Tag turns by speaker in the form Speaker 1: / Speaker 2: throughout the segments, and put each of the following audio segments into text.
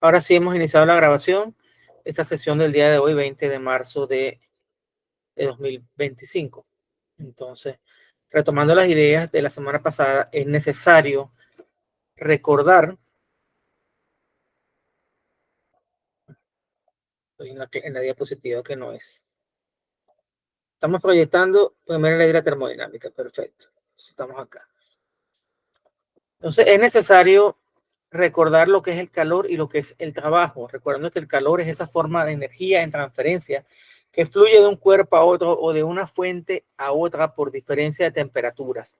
Speaker 1: Ahora sí hemos iniciado la grabación. Esta sesión del día de hoy, 20 de marzo de 2025. Entonces, retomando las ideas de la semana pasada, es necesario recordar, estoy en la diapositiva que no es. Estamos proyectando primero la ley de la termodinámica, perfecto. Estamos acá. Entonces, es necesario recordar lo que es el calor y lo que es el trabajo. Recordando que el calor es esa forma de energía en transferencia que fluye de un cuerpo a otro o de una fuente a otra por diferencia de temperaturas.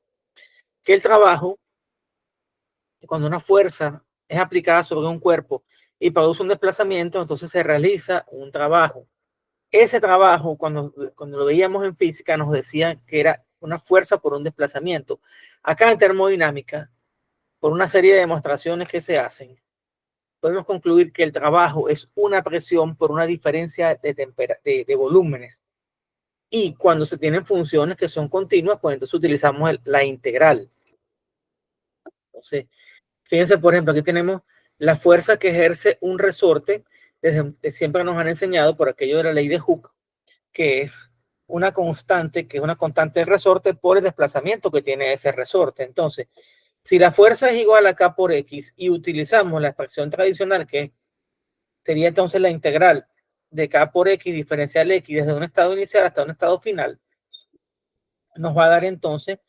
Speaker 1: Que el trabajo, cuando una fuerza es aplicada sobre un cuerpo y produce un desplazamiento, entonces se realiza un trabajo. Ese trabajo, cuando lo veíamos en física, nos decía que era una fuerza por un desplazamiento. Acá en termodinámica, por una serie de demostraciones que se hacen, podemos concluir que el trabajo es una presión por una diferencia de volúmenes. Y cuando se tienen funciones que son continuas, pues entonces utilizamos la integral. Entonces, fíjense, por ejemplo, aquí tenemos la fuerza que ejerce un resorte. Siempre nos han enseñado por aquello de la ley de Hooke, que es una constante del resorte por el desplazamiento que tiene ese resorte. Entonces, si la fuerza es igual a K por X y utilizamos la expresión tradicional, que sería entonces la integral de K por X diferencial X desde un estado inicial hasta un estado final, nos va a dar entonces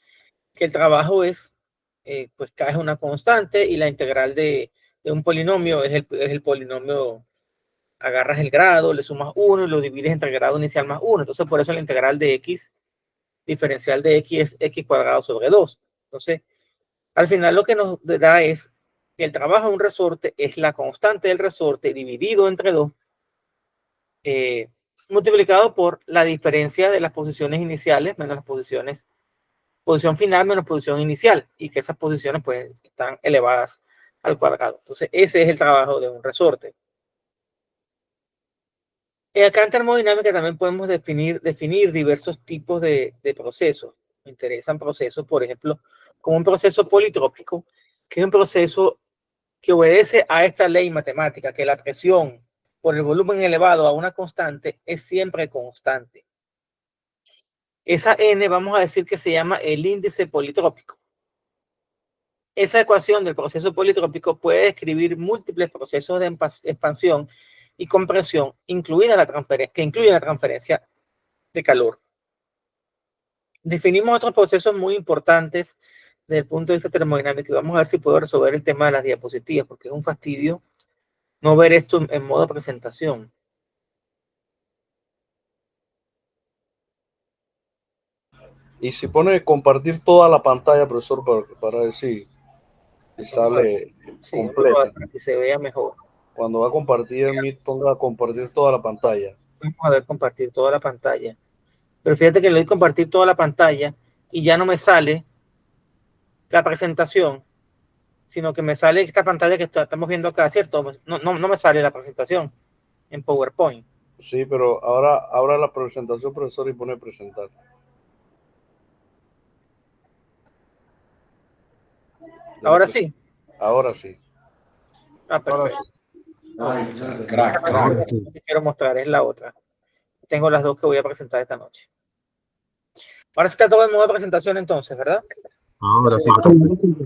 Speaker 1: que el trabajo es, pues K es una constante y la integral de un polinomio es el polinomio, agarras el grado, le sumas 1 y lo divides entre el grado inicial más 1. Entonces, por eso la integral de X diferencial de X es X cuadrado sobre 2. Entonces, al final lo que nos da es que el trabajo de un resorte es la constante del resorte dividido entre 2, multiplicado por la diferencia de las posiciones iniciales menos las posición final menos posición inicial, y que esas posiciones pues están elevadas al cuadrado. Entonces, ese es el trabajo de un resorte. Acá en termodinámica también podemos definir diversos tipos de procesos. Me interesan procesos, por ejemplo, como un proceso politrópico, que es un proceso que obedece a esta ley matemática, que la presión por el volumen elevado a una constante es siempre constante. Esa n vamos a decir que se llama el índice politrópico. Esa ecuación del proceso politrópico puede describir múltiples procesos de expansión y compresión, que incluyen la transferencia de calor. Definimos otros procesos muy importantes desde el punto de vista termodinámico y vamos a ver si puedo resolver el tema de las diapositivas, porque es un fastidio no ver esto en modo presentación.
Speaker 2: Y si pone compartir toda la pantalla, profesor, para ver si sale completa.
Speaker 1: Para que se vea mejor.
Speaker 2: Cuando va a compartir el Meet, ponga compartir toda la pantalla.
Speaker 1: Vamos a ver compartir toda la pantalla. Pero fíjate que le doy compartir toda la pantalla y ya no me sale la presentación, sino que me sale esta pantalla que estamos viendo acá, ¿cierto? No me sale la presentación en PowerPoint.
Speaker 2: Sí, pero ahora abra la presentación, profesor, y pone presentar.
Speaker 1: Ahora sí.
Speaker 2: Ahora sí.
Speaker 1: Ah, perfecto.
Speaker 3: Ay, crack.
Speaker 1: Lo que quiero mostrar es la otra. Tengo las dos que voy a presentar esta noche. Ahora sí está todo en modo de presentación entonces, ¿verdad?
Speaker 3: Ahora sí.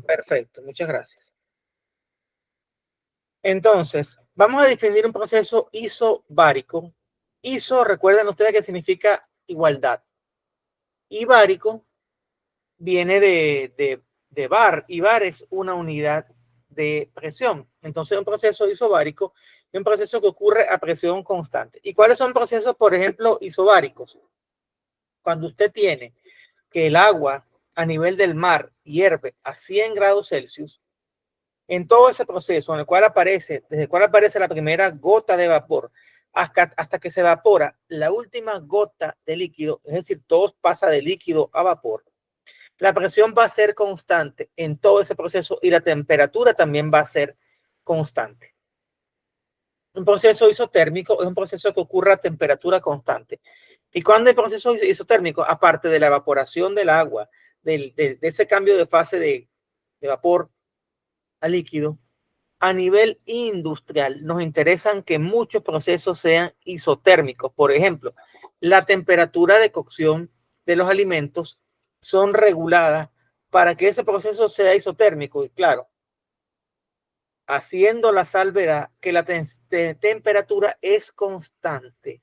Speaker 1: Perfecto, muchas gracias. Entonces, vamos a definir un proceso isobárico. Iso, recuerden ustedes que significa igualdad. Y bárico viene de bar, y bar es una unidad de presión. Entonces, un proceso isobárico es un proceso que ocurre a presión constante. ¿Y cuáles son procesos, por ejemplo, isobáricos? Cuando usted tiene que el agua a nivel del mar hierve a 100 grados Celsius, en todo ese proceso en el cual desde el cual aparece la primera gota de vapor hasta que se evapora la última gota de líquido, es decir, todo pasa de líquido a vapor, la presión va a ser constante en todo ese proceso y la temperatura también va a ser constante. Un proceso isotérmico es un proceso que ocurre a temperatura constante. Y cuando el proceso isotérmico, aparte de la evaporación del agua, de ese cambio de fase de vapor a líquido, a nivel industrial nos interesan que muchos procesos sean isotérmicos. Por ejemplo, la temperatura de cocción de los alimentos son reguladas para que ese proceso sea isotérmico. Y claro, haciendo la salvedad que la temperatura es constante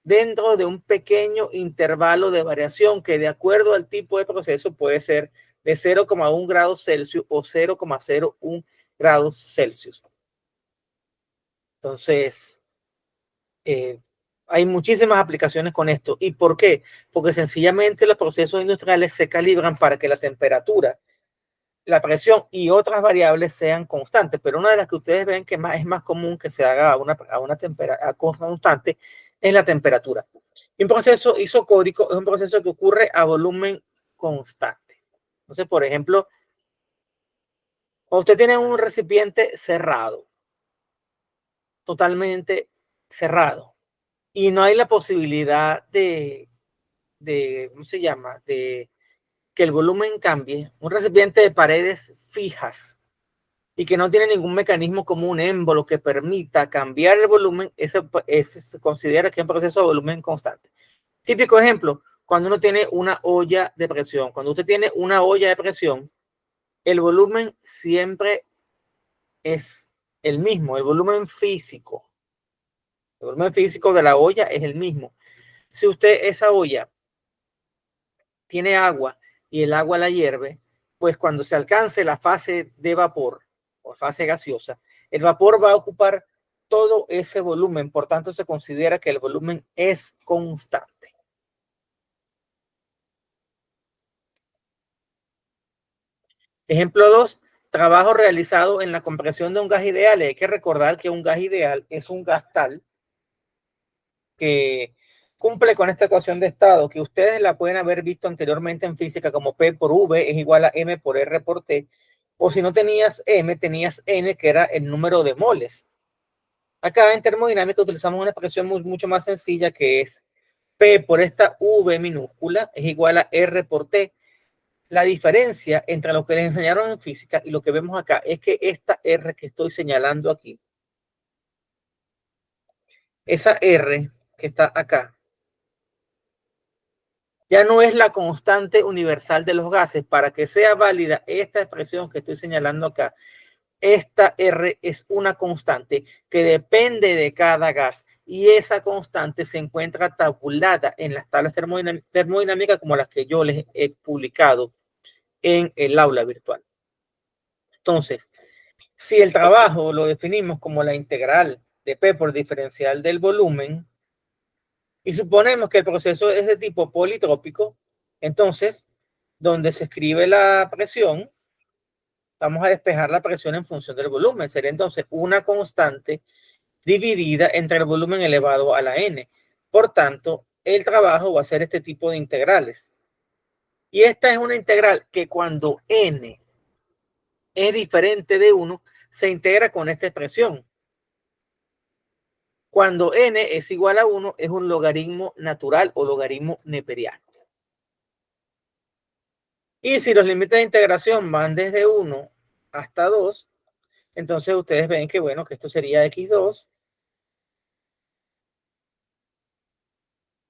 Speaker 1: dentro de un pequeño intervalo de variación que de acuerdo al tipo de proceso puede ser de 0,1 grados Celsius o 0,01 grados Celsius. Entonces, hay muchísimas aplicaciones con esto. ¿Y por qué? Porque sencillamente los procesos industriales se calibran para que la temperatura, la presión y otras variables sean constantes, pero una de las que ustedes ven que es más común que se haga a una temperatura constante es la temperatura. Un proceso isocórico es un proceso que ocurre a volumen constante. Entonces, por ejemplo, cuando usted tiene un recipiente cerrado, totalmente cerrado, y no hay la posibilidad ¿cómo se llama? De que el volumen cambie, un recipiente de paredes fijas y que no tiene ningún mecanismo como un émbolo que permita cambiar el volumen, ese se considera que es un proceso de volumen constante. Típico ejemplo, cuando uno tiene una olla de presión. Cuando usted tiene una olla de presión, el volumen siempre es el mismo, el volumen físico. El volumen físico de la olla es el mismo. Si usted esa olla tiene agua y el agua la hierve, pues cuando se alcance la fase de vapor o fase gaseosa, el vapor va a ocupar todo ese volumen. Por tanto, se considera que el volumen es constante. Ejemplo 2, trabajo realizado en la compresión de un gas ideal. Y hay que recordar que un gas ideal es un gas tal que cumple con esta ecuación de estado que ustedes la pueden haber visto anteriormente en física como P por V es igual a M por R por T. O si no tenías M, tenías N, que era el número de moles. Acá en termodinámica utilizamos una expresión mucho más sencilla que es P por esta V minúscula es igual a R por T. La diferencia entre lo que les enseñaron en física y lo que vemos acá es que esta R que estoy señalando aquí, esa R que está acá, ya no es la constante universal de los gases. Para que sea válida esta expresión que estoy señalando acá, esta R es una constante que depende de cada gas y esa constante se encuentra tabulada en las tablas termodinámicas como las que yo les he publicado en el aula virtual. Entonces, si el trabajo lo definimos como la integral de P por diferencial del volumen y suponemos que el proceso es de tipo politrópico, entonces, donde se escribe la presión, vamos a despejar la presión en función del volumen. Sería entonces una constante dividida entre el volumen elevado a la n. Por tanto, el trabajo va a ser este tipo de integrales. Y esta es una integral que cuando n es diferente de 1, se integra con esta expresión. Cuando n es igual a 1, es un logaritmo natural o logaritmo neperiano. Y si los límites de integración van desde 1 hasta 2, entonces ustedes ven que, bueno, que esto sería x2.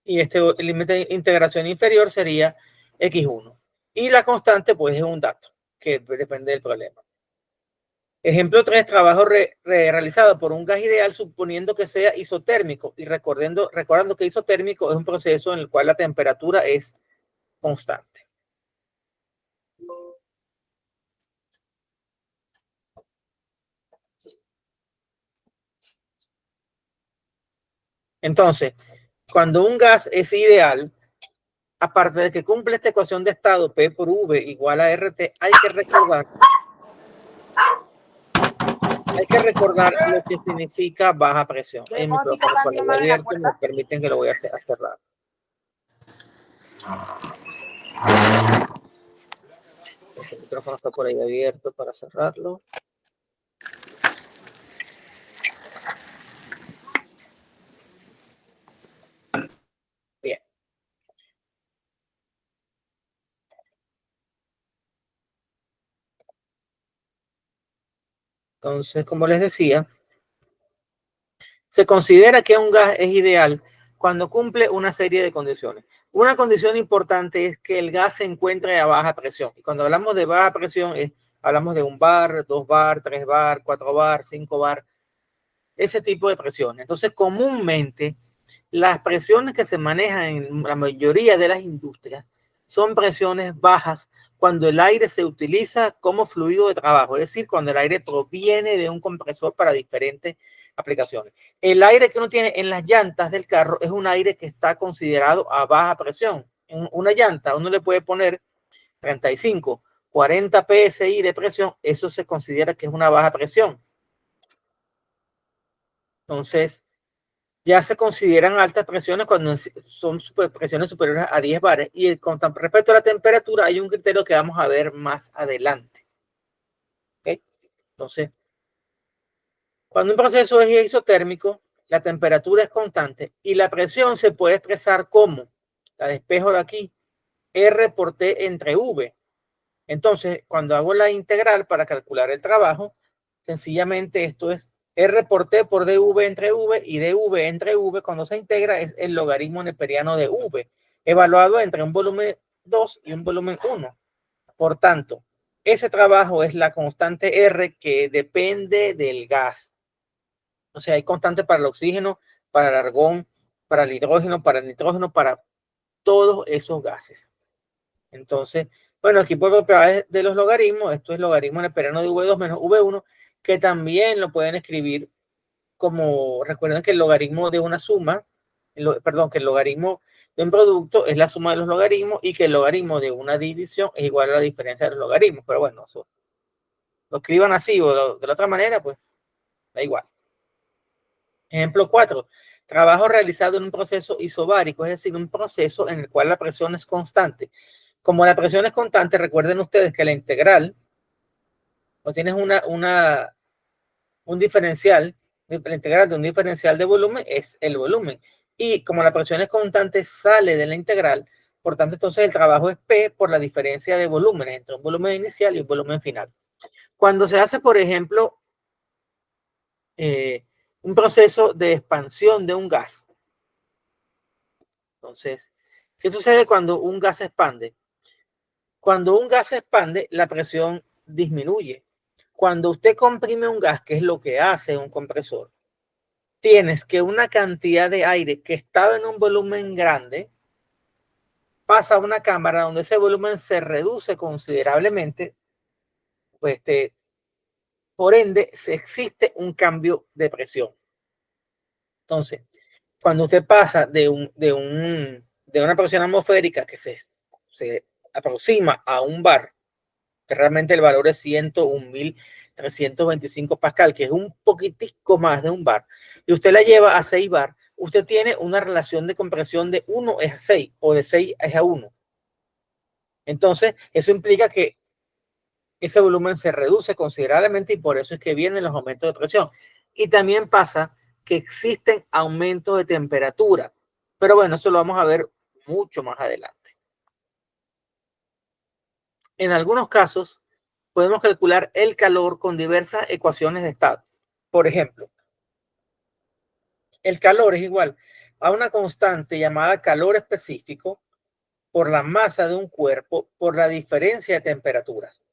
Speaker 1: Y este límite de integración inferior sería x1. Y la constante, pues, es un dato que depende del problema. Ejemplo 3, trabajo realizado por un gas ideal suponiendo que sea isotérmico y recordando que isotérmico es un proceso en el cual la temperatura es constante. Entonces, cuando un gas es ideal, aparte de que cumple esta ecuación de estado P por V igual a RT, hay que recordar lo que significa baja presión. El micrófono por ahí abierto me permiten que lo voy a cerrar. El micrófono está por ahí abierto para cerrarlo. Bien. Entonces, como les decía, se considera que un gas es ideal cuando cumple una serie de condiciones. Una condición importante es que el gas se encuentre a baja presión. Y cuando hablamos de baja presión, hablamos de 1 bar, 2 bar, 3 bar, 4 bar, 5 bar, ese tipo de presiones. Entonces, comúnmente, las presiones que se manejan en la mayoría de las industrias son presiones bajas cuando el aire se utiliza como fluido de trabajo, es decir, cuando el aire proviene de un compresor para diferentes aplicaciones. El aire que uno tiene en las llantas del carro es un aire que está considerado a baja presión. En una llanta uno le puede poner 35, 40 psi de presión, eso se considera que es una baja presión. Entonces, ya se consideran altas presiones cuando son presiones superiores a 10 bares. Y con respecto a la temperatura, hay un criterio que vamos a ver más adelante. ¿Okay? Entonces, cuando un proceso es isotérmico, la temperatura es constante y la presión se puede expresar como, la despejo de aquí, R por T entre V. Entonces, cuando hago la integral para calcular el trabajo, sencillamente esto es R por T por dV entre V, y dV entre V cuando se integra es el logaritmo neperiano de V, evaluado entre un volumen 2 y un volumen 1. Por tanto, ese trabajo es la constante R que depende del gas. O sea, hay constante para el oxígeno, para el argón, para el hidrógeno, para el nitrógeno, para todos esos gases. Entonces, bueno, aquí por propiedades de los logaritmos, esto es logaritmo neperiano de V2 menos V1, que también lo pueden escribir como, recuerden que el logaritmo de una suma, que el logaritmo de un producto es la suma de los logaritmos y que el logaritmo de una división es igual a la diferencia de los logaritmos. Pero bueno, eso lo escriban así o de la otra manera, pues da igual. Ejemplo 4. Trabajo realizado en un proceso isobárico, es decir, un proceso en el cual la presión es constante. Como la presión es constante, recuerden ustedes que la integral, o tienes un diferencial, la integral de un diferencial de volumen es el volumen. Y como la presión es constante, sale de la integral, por tanto, entonces el trabajo es P por la diferencia de volúmenes entre un volumen inicial y un volumen final. Cuando se hace, por ejemplo, un proceso de expansión de un gas. Entonces, ¿qué sucede cuando un gas se expande? Cuando un gas se expande, la presión disminuye. Cuando usted comprime un gas, que es lo que hace un compresor, tienes que una cantidad de aire que estaba en un volumen grande pasa a una cámara donde ese volumen se reduce considerablemente, pues por ende existe un cambio de presión. Entonces, cuando usted pasa de una presión atmosférica que se aproxima a un bar, que realmente el valor es 101.325 pascal, que es un poquitico más de un bar, y usted la lleva a 6 bar, usted tiene una relación de compresión de 1 es a 6 o de 6 es a 1. Entonces, eso implica que ese volumen se reduce considerablemente y por eso es que vienen los aumentos de presión. Y también pasa que existen aumentos de temperatura. Pero bueno, eso lo vamos a ver mucho más adelante. En algunos casos, podemos calcular el calor con diversas ecuaciones de estado. Por ejemplo, el calor es igual a una constante llamada calor específico por la masa de un cuerpo por la diferencia de temperaturas.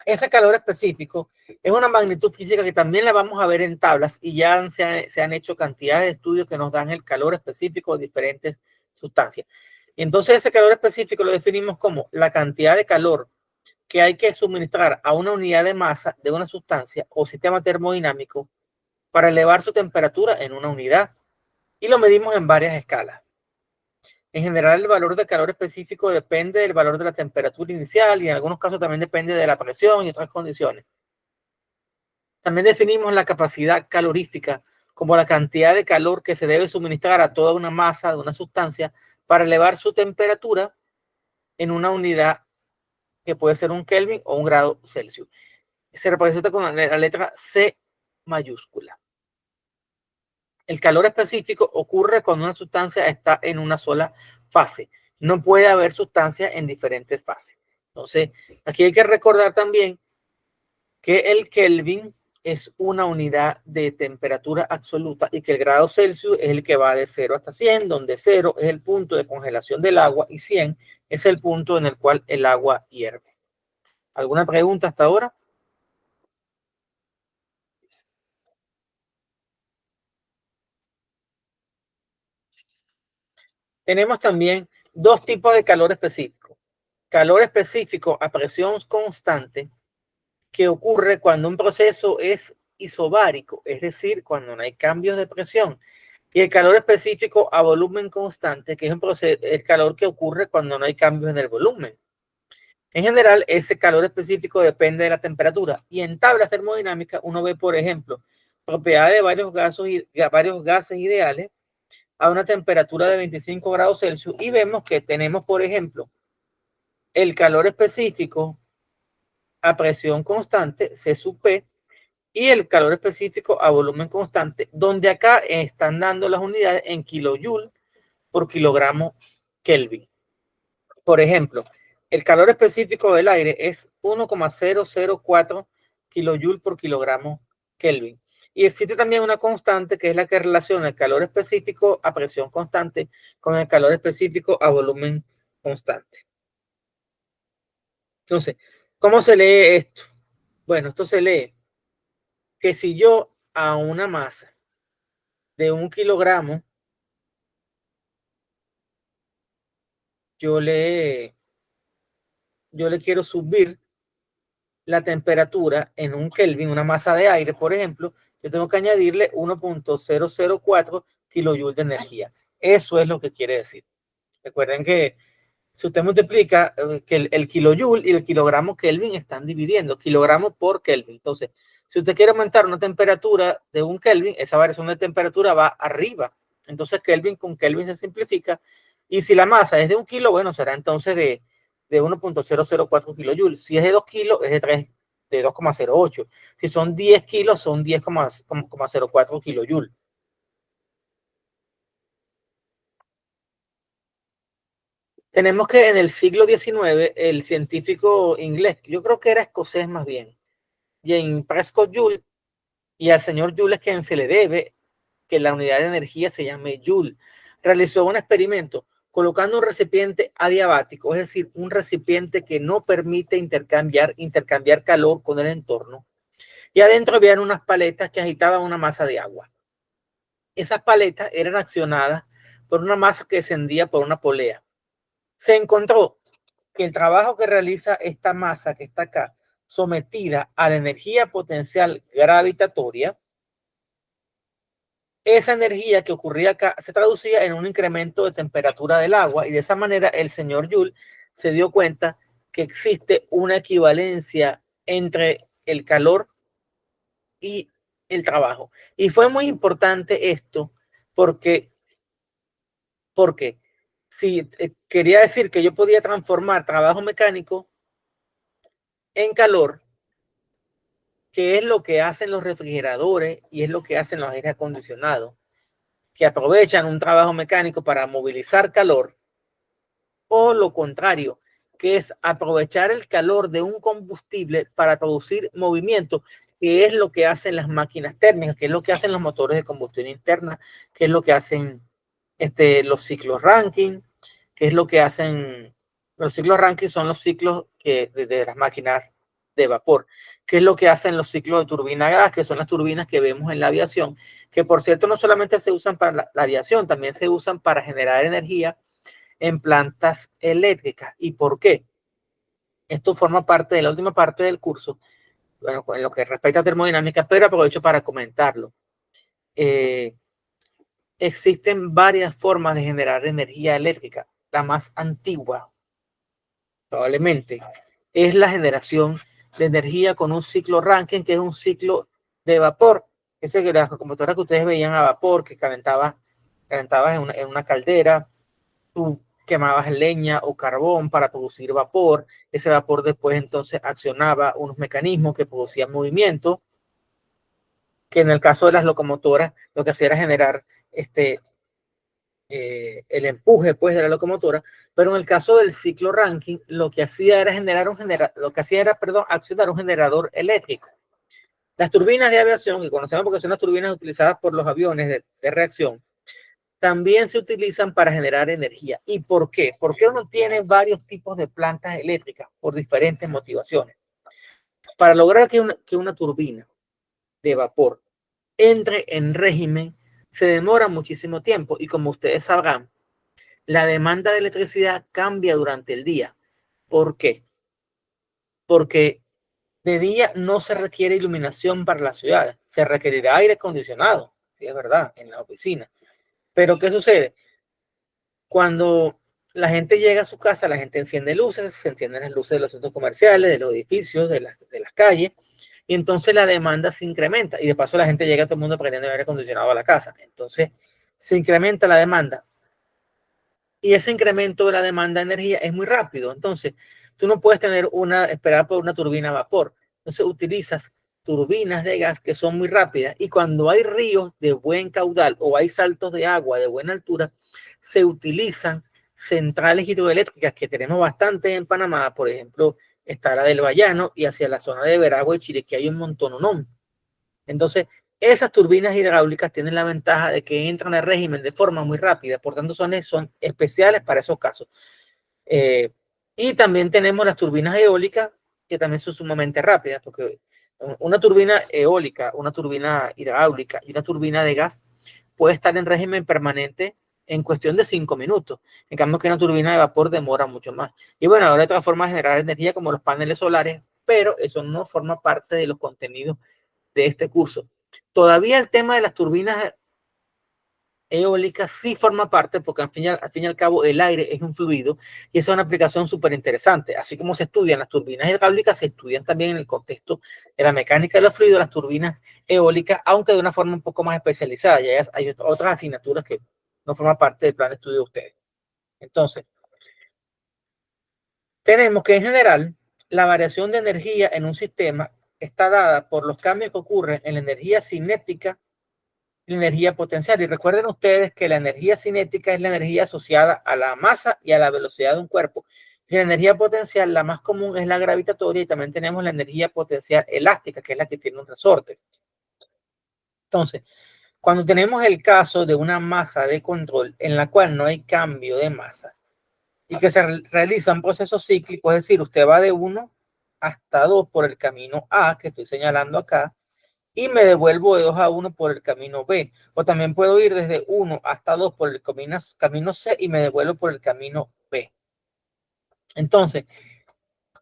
Speaker 1: Ese calor específico es una magnitud física que también la vamos a ver en tablas y ya se han hecho cantidades de estudios que nos dan el calor específico de diferentes sustancias. Y entonces ese calor específico lo definimos como la cantidad de calor que hay que suministrar a una unidad de masa de una sustancia o sistema termodinámico para elevar su temperatura en una unidad. Y lo medimos en varias escalas. En general, el valor de calor específico depende del valor de la temperatura inicial y en algunos casos también depende de la presión y otras condiciones. También definimos la capacidad calorífica como la cantidad de calor que se debe suministrar a toda una masa de una sustancia para elevar su temperatura en una unidad que puede ser un Kelvin o un grado Celsius. Se representa con la letra C mayúscula. El calor específico ocurre cuando una sustancia está en una sola fase. No puede haber sustancias en diferentes fases. Entonces, aquí hay que recordar también que el Kelvin es una unidad de temperatura absoluta y que el grado Celsius es el que va de 0 hasta 100, donde 0 es el punto de congelación del agua y 100 es el punto en el cual el agua hierve. ¿Alguna pregunta hasta ahora? Tenemos también dos tipos de calor específico. Calor específico a presión constante, que ocurre cuando un proceso es isobárico, es decir, cuando no hay cambios de presión. Y el calor específico a volumen constante, que es el calor que ocurre cuando no hay cambios en el volumen. En general, ese calor específico depende de la temperatura. Y en tablas termodinámicas uno ve, por ejemplo, propiedades de varios gases ideales a una temperatura de 25 grados Celsius y vemos que tenemos, por ejemplo, el calor específico a presión constante, C sub P, y el calor específico a volumen constante, donde acá están dando las unidades en kilojoule por kilogramo Kelvin. Por ejemplo, el calor específico del aire es 1,004 kilojoule por kilogramo Kelvin. Y existe también una constante que es la que relaciona el calor específico a presión constante con el calor específico a volumen constante. Entonces, ¿cómo se lee esto? Bueno, esto se lee que si yo a una masa de 1 kilogramo, yo le quiero subir la temperatura en un Kelvin, una masa de aire, por ejemplo, yo tengo que añadirle 1,004 kilojoules de energía. Eso es lo que quiere decir. Recuerden que si usted multiplica que el kilojoule y el kilogramo Kelvin están dividiendo kilogramos por Kelvin. Entonces, si usted quiere aumentar una temperatura de 1 Kelvin, esa variación de temperatura va arriba. Entonces, Kelvin con Kelvin se simplifica. Y si la masa es de 1 kilo, bueno, será entonces de 1,004 kilojoules. Si es de 2 kilos, es de 2,08. Si son 10 kilos, son 10,04 kilojoules. Tenemos que en el siglo XIX, el científico inglés, yo creo que era escocés más bien, James Prescott Joule, y al señor Joule es quien se le debe que la unidad de energía se llame Joule, realizó un experimento colocando un recipiente adiabático, es decir, un recipiente que no permite intercambiar calor con el entorno, y adentro habían unas paletas que agitaban una masa de agua. Esas paletas eran accionadas por una masa que descendía por una polea. Se encontró que el trabajo que realiza esta masa que está acá, sometida a la energía potencial gravitatoria, esa energía que ocurría acá se traducía en un incremento de temperatura del agua y de esa manera el señor Joule se dio cuenta que existe una equivalencia entre el calor y el trabajo. Y fue muy importante esto porque si quería decir que yo podía transformar trabajo mecánico en calor, que es lo que hacen los refrigeradores y es lo que hacen los aires acondicionados, que aprovechan un trabajo mecánico para movilizar calor, o lo contrario, que es aprovechar el calor de un combustible para producir movimiento, que es lo que hacen las máquinas térmicas, que es lo que hacen los motores de combustión interna, que es lo que hacen los ciclos Rankine, que es lo que hacen los ciclos Rankine, son los ciclos de las máquinas de vapor, que es lo que hacen los ciclos de turbina gas, que son las turbinas que vemos en la aviación, que por cierto no solamente se usan para la aviación, también se usan para generar energía en plantas eléctricas. ¿Y por qué? Esto forma parte de la última parte del curso, bueno, en lo que respecta a termodinámica, pero aprovecho para comentarlo. Existen varias formas de generar energía eléctrica. La más antigua, probablemente, es la generación de energía con un ciclo Rankine, que es un ciclo de vapor. Ese que las computadoras que ustedes veían a vapor, que calentabas en una caldera, tú quemabas leña o carbón para producir vapor. Ese vapor después entonces accionaba unos mecanismos que producían movimiento, que en el caso de las locomotoras lo que hacía era generar el empuje pues, de la locomotora, pero en el caso del ciclo Rankine, lo que hacía era accionar un generador eléctrico. Las turbinas de aviación, que conocemos porque son las turbinas utilizadas por los aviones de reacción, también se utilizan para generar energía. ¿Y por qué? Porque uno tiene varios tipos de plantas eléctricas por diferentes motivaciones. Para lograr que una turbina de vapor entre en régimen, se demora muchísimo tiempo y como ustedes sabrán, la demanda de electricidad cambia durante el día. ¿Por qué? Porque de día no se requiere iluminación para las ciudades, se requerirá aire acondicionado, sí, es verdad, en la oficina. Pero ¿qué sucede? Cuando la gente llega a su casa, la gente enciende luces, se encienden las luces de los centros comerciales, de los edificios, de las calles, y entonces la demanda se incrementa. Y de paso la gente llega a todo el mundo prendiendo el aire acondicionado a la casa. Entonces se incrementa la demanda. Y ese incremento de la demanda de energía es muy rápido. Entonces tú no puedes esperar por una turbina a vapor. Entonces utilizas turbinas de gas que son muy rápidas. Y cuando hay ríos de buen caudal o hay saltos de agua de buena altura, se utilizan centrales hidroeléctricas que tenemos bastante en Panamá. Por ejemplo, está la del Bayano y hacia la zona de Veragua y Chiriquí hay un montón. Entonces, esas turbinas hidráulicas tienen la ventaja de que entran al régimen de forma muy rápida, por tanto son especiales para esos casos. Y también tenemos las turbinas eólicas, que también son sumamente rápidas, porque una turbina eólica, una turbina hidráulica y una turbina de gas puede estar en régimen permanente en cuestión de 5 minutos. En cambio que una turbina de vapor demora mucho más. Y bueno, ahora hay otra forma de generar energía como los paneles solares, pero eso no forma parte de los contenidos de este curso. Todavía el tema de las turbinas eólicas sí forma parte porque al fin y al cabo el aire es un fluido y esa es una aplicación súper interesante. Así como se estudian las turbinas hidráulicas, se estudian también en el contexto de la mecánica de los fluidos las turbinas eólicas, aunque de una forma un poco más especializada. Ya hay otras asignaturas que no forman parte del plan de estudio de ustedes. Entonces, tenemos que en general la variación de energía en un sistema está dada por los cambios que ocurren en la energía cinética y la energía potencial. Y recuerden ustedes que la energía cinética es la energía asociada a la masa y a la velocidad de un cuerpo. Y la energía potencial, la más común, es la gravitatoria y también tenemos la energía potencial elástica, que es la que tiene un resorte. Entonces, cuando tenemos el caso de una masa de control en la cual no hay cambio de masa y que se realizan procesos cíclicos, es decir, usted va de 1 hasta 2 por el camino A, que estoy señalando acá, y me devuelvo de 2 a 1 por el camino B. O también puedo ir desde 1 hasta 2 por el camino C y me devuelvo por el camino B. Entonces,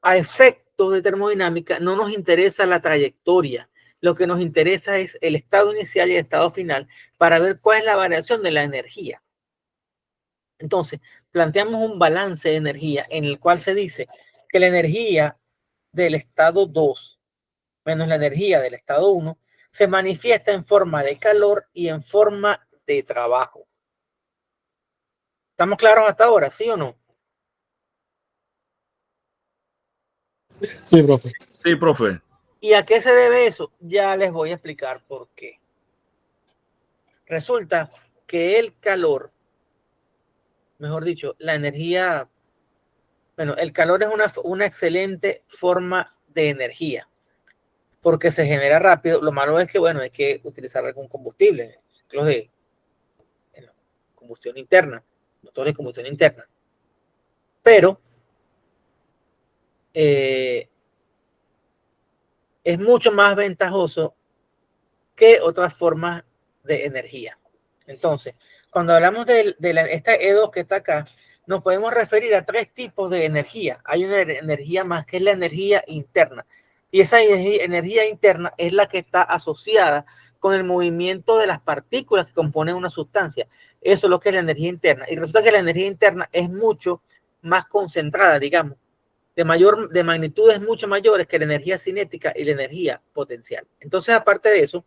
Speaker 1: a efectos de termodinámica no nos interesa la trayectoria. Lo que nos interesa es el estado inicial y el estado final para ver cuál es la variación de la energía. Entonces, planteamos un balance de energía en el cual se dice que la energía del estado 2 menos la energía del estado 1 se manifiesta en forma de calor y en forma de trabajo. ¿Estamos claros hasta ahora, sí o no?
Speaker 3: Sí, profe.
Speaker 2: Sí, profe.
Speaker 1: ¿Y a qué se debe eso? Ya les voy a explicar por qué. Resulta que el calor, mejor dicho, la energía, bueno, el calor es una excelente forma de energía porque se genera rápido. Lo malo es que, bueno, hay que utilizar algún combustible, ciclos de combustión interna, motores de combustión interna. Pero es mucho más ventajoso que otras formas de energía. Entonces, cuando hablamos de esta E2 que está acá, nos podemos referir a 3 tipos de energía. Hay una energía más que es la energía interna. Y esa energía interna es la que está asociada con el movimiento de las partículas que componen una sustancia. Eso es lo que es la energía interna. Y resulta que la energía interna es mucho más concentrada, digamos, de magnitudes mucho mayores que la energía cinética y la energía potencial. Entonces, aparte de eso,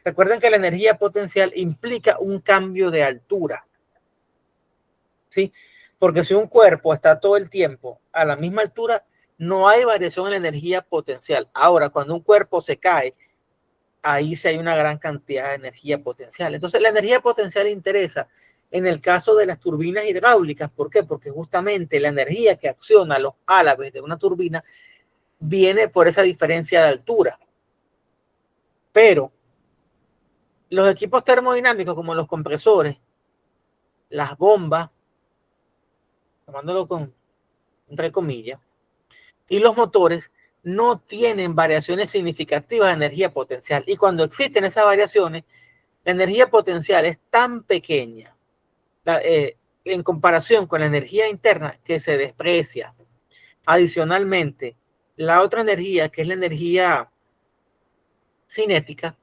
Speaker 1: recuerden que la energía potencial implica un cambio de altura, ¿sí? Porque si un cuerpo está todo el tiempo a la misma altura, no hay variación en la energía potencial. Ahora, cuando un cuerpo se cae, ahí sí hay una gran cantidad de energía potencial. Entonces, la energía potencial interesa en el caso de las turbinas hidráulicas. ¿Por qué? Porque justamente la energía que acciona los álabes de una turbina viene por esa diferencia de altura. Pero los equipos termodinámicos como los compresores, las bombas, tomándolo entre comillas, y los motores no tienen variaciones significativas de energía potencial. Y cuando existen esas variaciones, la energía potencial es tan pequeña en comparación con la energía interna que se desprecia. Adicionalmente, la otra energía, que es la energía cinética,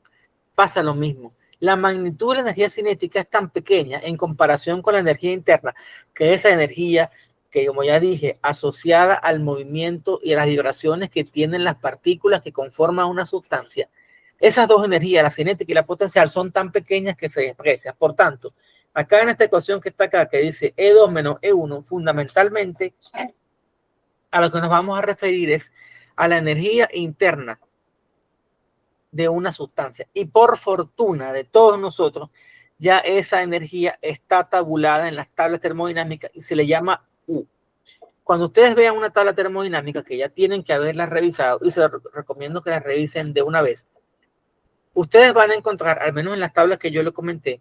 Speaker 1: pasa lo mismo. La magnitud de la energía cinética es tan pequeña en comparación con la energía interna que esa energía, que como ya dije, asociada al movimiento y a las vibraciones que tienen las partículas que conforman una sustancia, esas dos energías, la cinética y la potencial, son tan pequeñas que se desprecian. Por tanto, acá en esta ecuación que está acá, que dice E2 menos E1, fundamentalmente a lo que nos vamos a referir es a la energía interna de una sustancia. Y por fortuna de todos nosotros, ya esa energía está tabulada en las tablas termodinámicas y se le llama U. Cuando ustedes vean una tabla termodinámica, que ya tienen que haberla revisado, y se los recomiendo que la revisen de una vez, ustedes van a encontrar, al menos en las tablas que yo les comenté,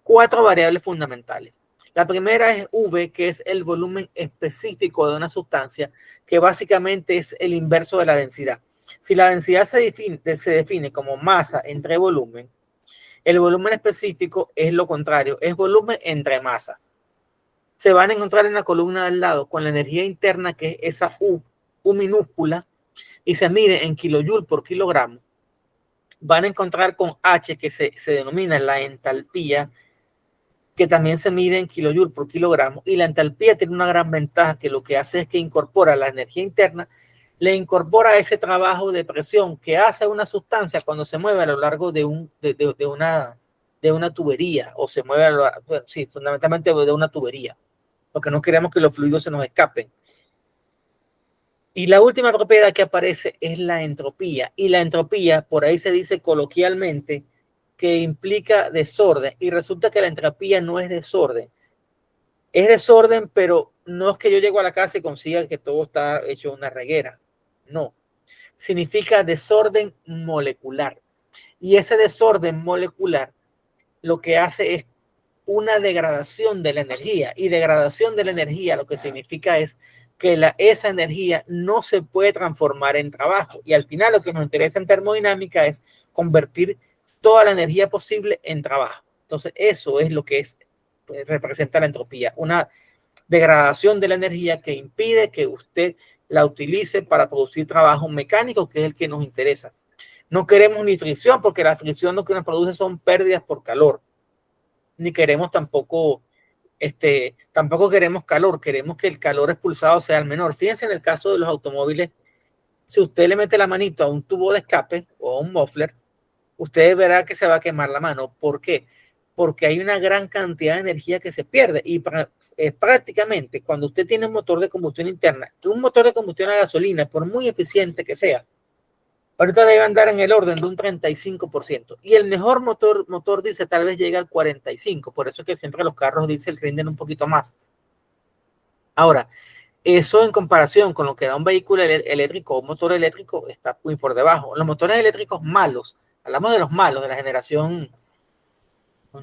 Speaker 1: 4 variables fundamentales. La primera es V, que es el volumen específico de una sustancia, que básicamente es el inverso de la densidad. Si la densidad se define como masa entre volumen, el volumen específico es lo contrario, es volumen entre masa. Se van a encontrar en la columna del lado con la energía interna, que es esa U minúscula, y se mide en kilojoule por kilogramo. Van a encontrar con H, que se denomina la entalpía, que también se mide en kilojoule por kilogramo, y la entalpía tiene una gran ventaja, que lo que hace es que incorpora la energía interna, le incorpora ese trabajo de presión que hace una sustancia cuando se mueve a lo largo de una tubería, o se mueve sí, fundamentalmente de una tubería, porque no queremos que los fluidos se nos escapen. Y la última propiedad que aparece es la entropía, y la entropía por ahí se dice coloquialmente que implica desorden, y resulta que la entropía no es desorden. Es desorden, pero no es que yo llego a la casa y consiga que todo está hecho una reguera. No. Significa desorden molecular. Y ese desorden molecular lo que hace es una degradación de la energía. Y degradación de la energía lo que significa es que esa energía no se puede transformar en trabajo. Y al final lo que nos interesa en termodinámica es convertir toda la energía posible en trabajo. Entonces eso es lo que representa la entropía. Una degradación de la energía que impide que usted la utilice para producir trabajo mecánico, que es el que nos interesa. No queremos ni fricción, porque la fricción lo que nos produce son pérdidas por calor. Ni queremos tampoco queremos calor, queremos que el calor expulsado sea el menor. Fíjense en el caso de los automóviles, si usted le mete la manito a un tubo de escape o a un muffler, usted verá que se va a quemar la mano. ¿Por qué? Porque hay una gran cantidad de energía que se pierde, y prácticamente cuando usted tiene un motor de combustión interna, un motor de combustión a gasolina, por muy eficiente que sea, ahorita debe andar en el orden de un 35%. Y el mejor motor diésel tal vez llega al 45%. Por eso es que siempre los carros diésel rinden un poquito más. Ahora, eso en comparación con lo que da un vehículo eléctrico o un motor eléctrico está muy por debajo. Los motores eléctricos malos, hablamos de los malos, de la generación,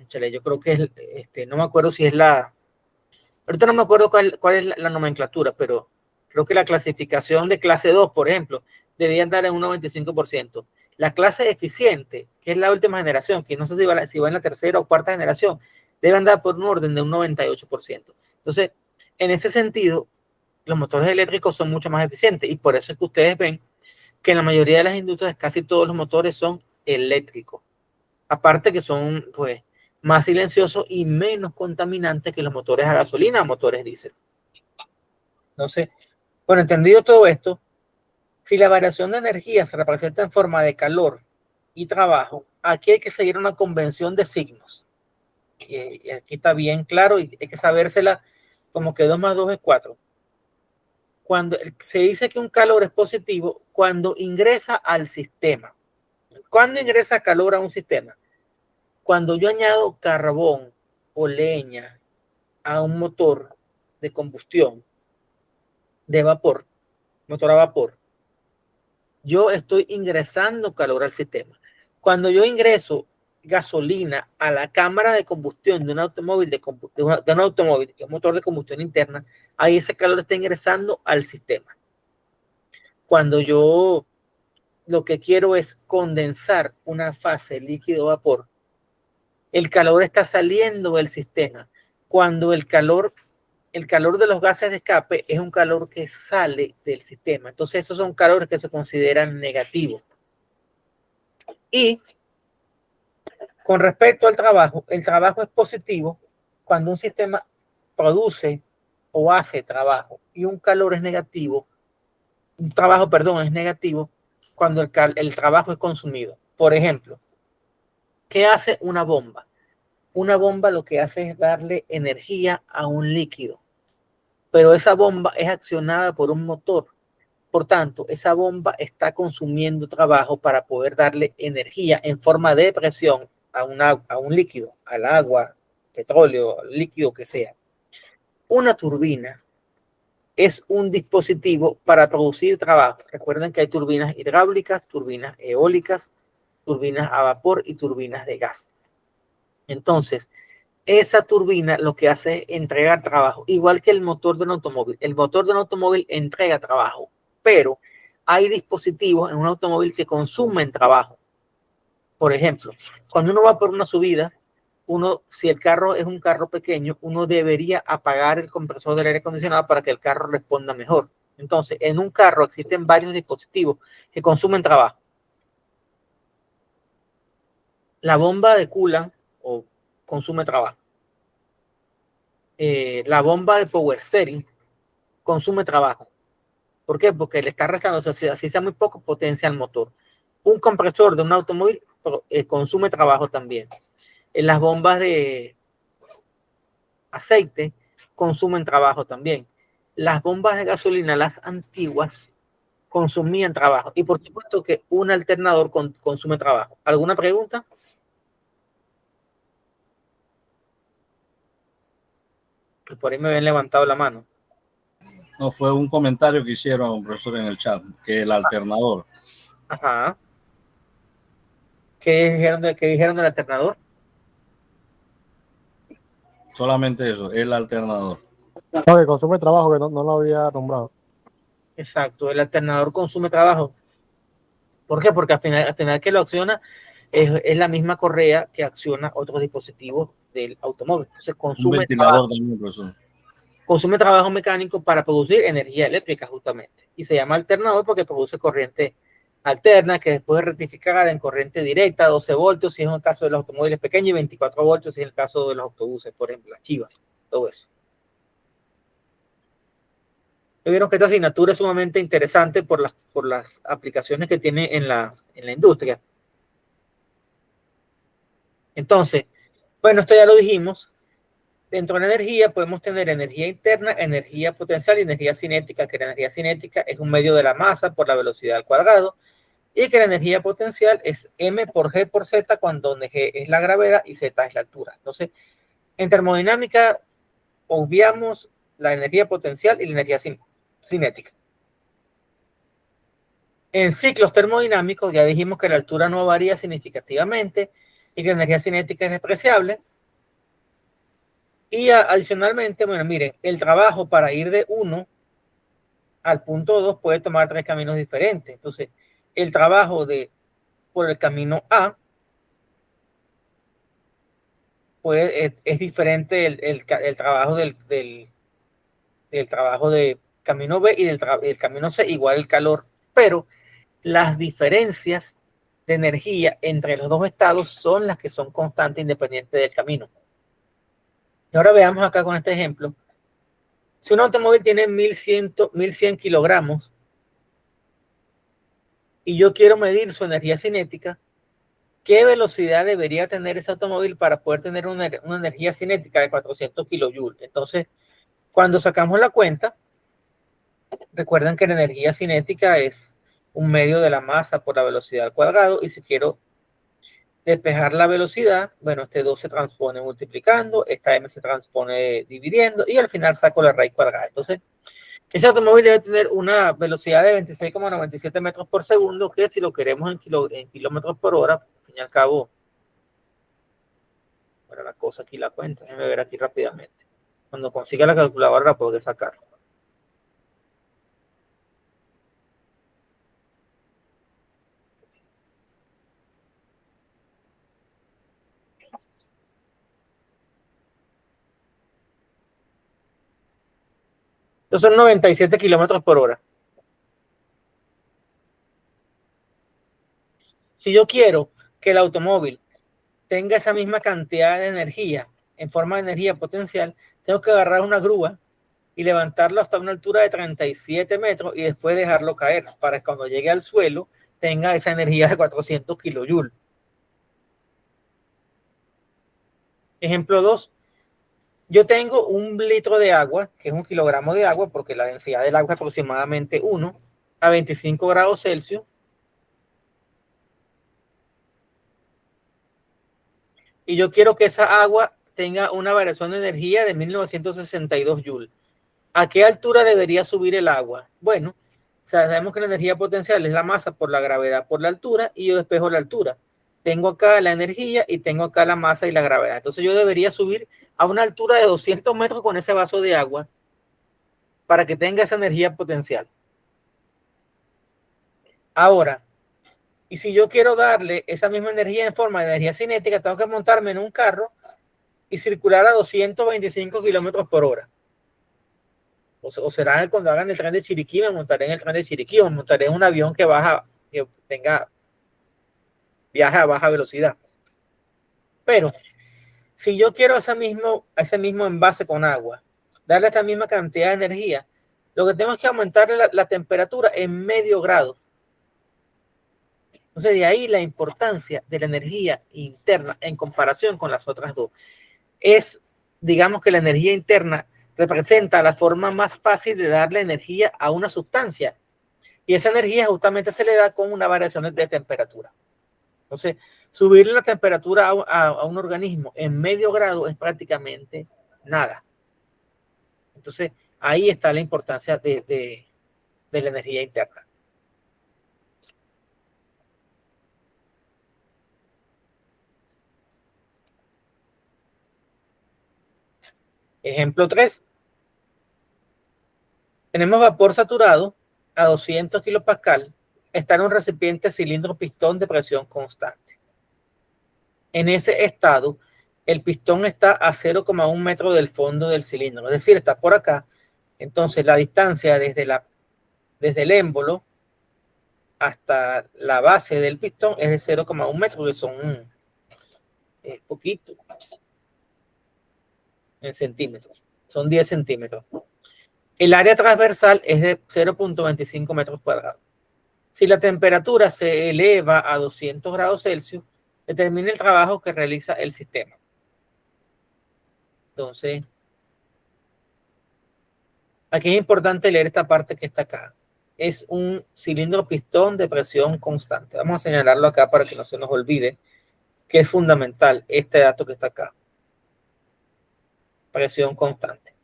Speaker 1: yo creo que es, no me acuerdo si es ahorita no me acuerdo cuál es la nomenclatura, pero creo que la clasificación de clase 2, por ejemplo, debía andar en un 95%. La clase eficiente, que es la última generación, que no sé si va en la tercera o cuarta generación, debe andar por un orden de un 98%. Entonces, en ese sentido, los motores eléctricos son mucho más eficientes, y por eso es que ustedes ven que en la mayoría de las industrias casi todos los motores son eléctricos. Aparte que son, pues, más silenciosos y menos contaminantes que los motores a gasolina o motores diésel. Entonces, bueno, entendido todo esto, si la variación de energía se representa en forma de calor y trabajo, aquí hay que seguir una convención de signos. Y aquí está bien claro, y hay que sabérsela como que 2 más 2 es 4. Cuando se dice que un calor es positivo, cuando ingresa al sistema. ¿Cuándo ingresa calor a un sistema? Cuando yo añado carbón o leña a un motor de combustión de vapor, motor a vapor, yo estoy ingresando calor al sistema. Cuando yo ingreso gasolina a la cámara de combustión de un automóvil, de un automóvil, que es un motor de combustión interna, ahí ese calor está ingresando al sistema. Cuando yo lo que quiero es condensar una fase líquido-vapor, el calor está saliendo del sistema. Cuando el calor de los gases de escape es un calor que sale del sistema. Entonces esos son calores que se consideran negativos. Y con respecto al trabajo, el trabajo es positivo cuando un sistema produce o hace trabajo y un calor es negativo, un trabajo, perdón, es negativo cuando el trabajo es consumido. Por ejemplo, ¿qué hace una bomba? Una bomba lo que hace es darle energía a un líquido, pero esa bomba es accionada por un motor. Por tanto, esa bomba está consumiendo trabajo para poder darle energía en forma de presión a un líquido, al agua, petróleo, líquido que sea. Una turbina es un dispositivo para producir trabajo. Recuerden que hay turbinas hidráulicas, turbinas eólicas, turbinas a vapor y turbinas de gas. Entonces, esa turbina lo que hace es entregar trabajo, igual que el motor de un automóvil. El motor de un automóvil entrega trabajo, pero hay dispositivos en un automóvil que consumen trabajo. Por ejemplo, cuando uno va por una subida, si el carro es un carro pequeño, uno debería apagar el compresor del aire acondicionado para que el carro responda mejor. Entonces, en un carro existen varios dispositivos que consumen trabajo. La bomba de coolant o consume trabajo. La bomba de power steering consume trabajo. ¿Por qué? Porque le está restando, así sea muy poco, potencia al motor. Un compresor de un automóvil consume trabajo también. Las bombas de aceite consumen trabajo también. Las bombas de gasolina, las antiguas, consumían trabajo. Y por supuesto que un alternador consume trabajo. ¿Alguna pregunta? Por ahí me habían levantado la mano.
Speaker 4: No, fue un comentario que hicieron, profesor, en el chat, que el alternador.
Speaker 1: Ajá. ¿Qué dijeron del alternador?
Speaker 4: Solamente eso, el alternador.
Speaker 3: No, que consume trabajo, que no lo había nombrado.
Speaker 1: Exacto, el alternador consume trabajo. ¿Por qué? Porque al final que lo acciona es la misma correa que acciona otros dispositivos del automóvil. Entonces consume
Speaker 4: Un ventilador
Speaker 1: trabajo.
Speaker 4: también, profesor.
Speaker 1: Consume trabajo mecánico para producir energía eléctrica justamente. Y se llama alternador porque produce corriente alterna que después es rectificada en corriente directa, 12 voltios si es el caso de los automóviles pequeños y 24 voltios si es el caso de los autobuses, por ejemplo, las Chivas, todo eso. Vieron que esta asignatura es sumamente interesante por las aplicaciones que tiene en la industria. Entonces, bueno, esto ya lo dijimos. Dentro de la energía podemos tener energía interna, energía potencial y energía cinética, que la energía cinética es un medio de la masa por la velocidad al cuadrado y que la energía potencial es m por g por z, cuando g es la gravedad y z es la altura. Entonces, en termodinámica obviamos la energía potencial y la energía cinética. En ciclos termodinámicos ya dijimos que la altura no varía significativamente y que la energía cinética es despreciable. Y adicionalmente, bueno, miren, el trabajo para ir de 1 al punto 2 puede tomar 3 caminos diferentes. Entonces, el trabajo por el camino A es diferente el trabajo del trabajo de camino B y del camino C, igual el calor, pero las diferencias de energía entre los dos estados son las que son constantes independientes del camino. Y ahora veamos acá con este ejemplo. Si un automóvil tiene 1100 kilogramos y yo quiero medir su energía cinética, ¿qué velocidad debería tener ese automóvil para poder tener una energía cinética de 400 kilojoules? Entonces, cuando sacamos la cuenta, recuerden que la energía cinética es un medio de la masa por la velocidad al cuadrado, y si quiero despejar la velocidad, bueno, este 2 se transpone multiplicando, esta m se transpone dividiendo y al final saco la raíz cuadrada. Entonces, ese automóvil debe tener una velocidad de 26,97 metros por segundo, que si lo queremos en kilómetros por hora, al fin y al cabo, bueno, la cosa aquí la cuenta, déjenme ver aquí rápidamente. Cuando consiga la calculadora la puedo sacar. Entonces son 97 kilómetros por hora. Si yo quiero que el automóvil tenga esa misma cantidad de energía en forma de energía potencial, tengo que agarrar una grúa y levantarlo hasta una altura de 37 metros y después dejarlo caer para que cuando llegue al suelo tenga esa energía de 400 kilojoules. Ejemplo 2. Yo tengo 1 litro de agua, que es 1 kilogramo de agua, porque la densidad del agua es aproximadamente 1 a 25 grados Celsius. Y yo quiero que esa agua tenga una variación de energía de 1962 joules. ¿A qué altura debería subir el agua? Bueno, sabemos que la energía potencial es la masa por la gravedad por la altura y yo despejo la altura. Tengo acá la energía y tengo acá la masa y la gravedad. Entonces yo debería subir a una altura de 200 metros con ese vaso de agua para que tenga esa energía potencial. Ahora, y si yo quiero darle esa misma energía en forma de energía cinética, tengo que montarme en un carro y circular a 225 kilómetros por hora. O será cuando hagan el tren de Chiriquí, me montaré en el tren de Chiriquí, o me montaré en un avión que viaje a baja velocidad. Pero si yo quiero ese mismo envase con agua, darle esta misma cantidad de energía, lo que tengo es que aumentar la temperatura en medio grado. Entonces, de ahí la importancia de la energía interna en comparación con las otras dos. Digamos que la energía interna representa la forma más fácil de darle energía a una sustancia. Y esa energía justamente se le da con una variación de temperatura. Entonces, subir la temperatura a un organismo en medio grado es prácticamente nada. Entonces, ahí está la importancia de la energía interna. Ejemplo 3. Tenemos vapor saturado a 200 kilopascal. Está en un recipiente cilindro pistón de presión constante. En ese estado, el pistón está a 0,1 metro del fondo del cilindro, es decir, está por acá. Entonces, la distancia desde el émbolo hasta la base del pistón es de 0,1 metro, que son poquito en centímetros, son 10 centímetros. El área transversal es de 0,25 metros cuadrados. Si la temperatura se eleva a 200 grados Celsius, determina el trabajo que realiza el sistema. Entonces, aquí es importante leer esta parte que está acá. Es un cilindro pistón de presión constante. Vamos a señalarlo acá para que no se nos olvide que es fundamental este dato que está acá. Presión constante.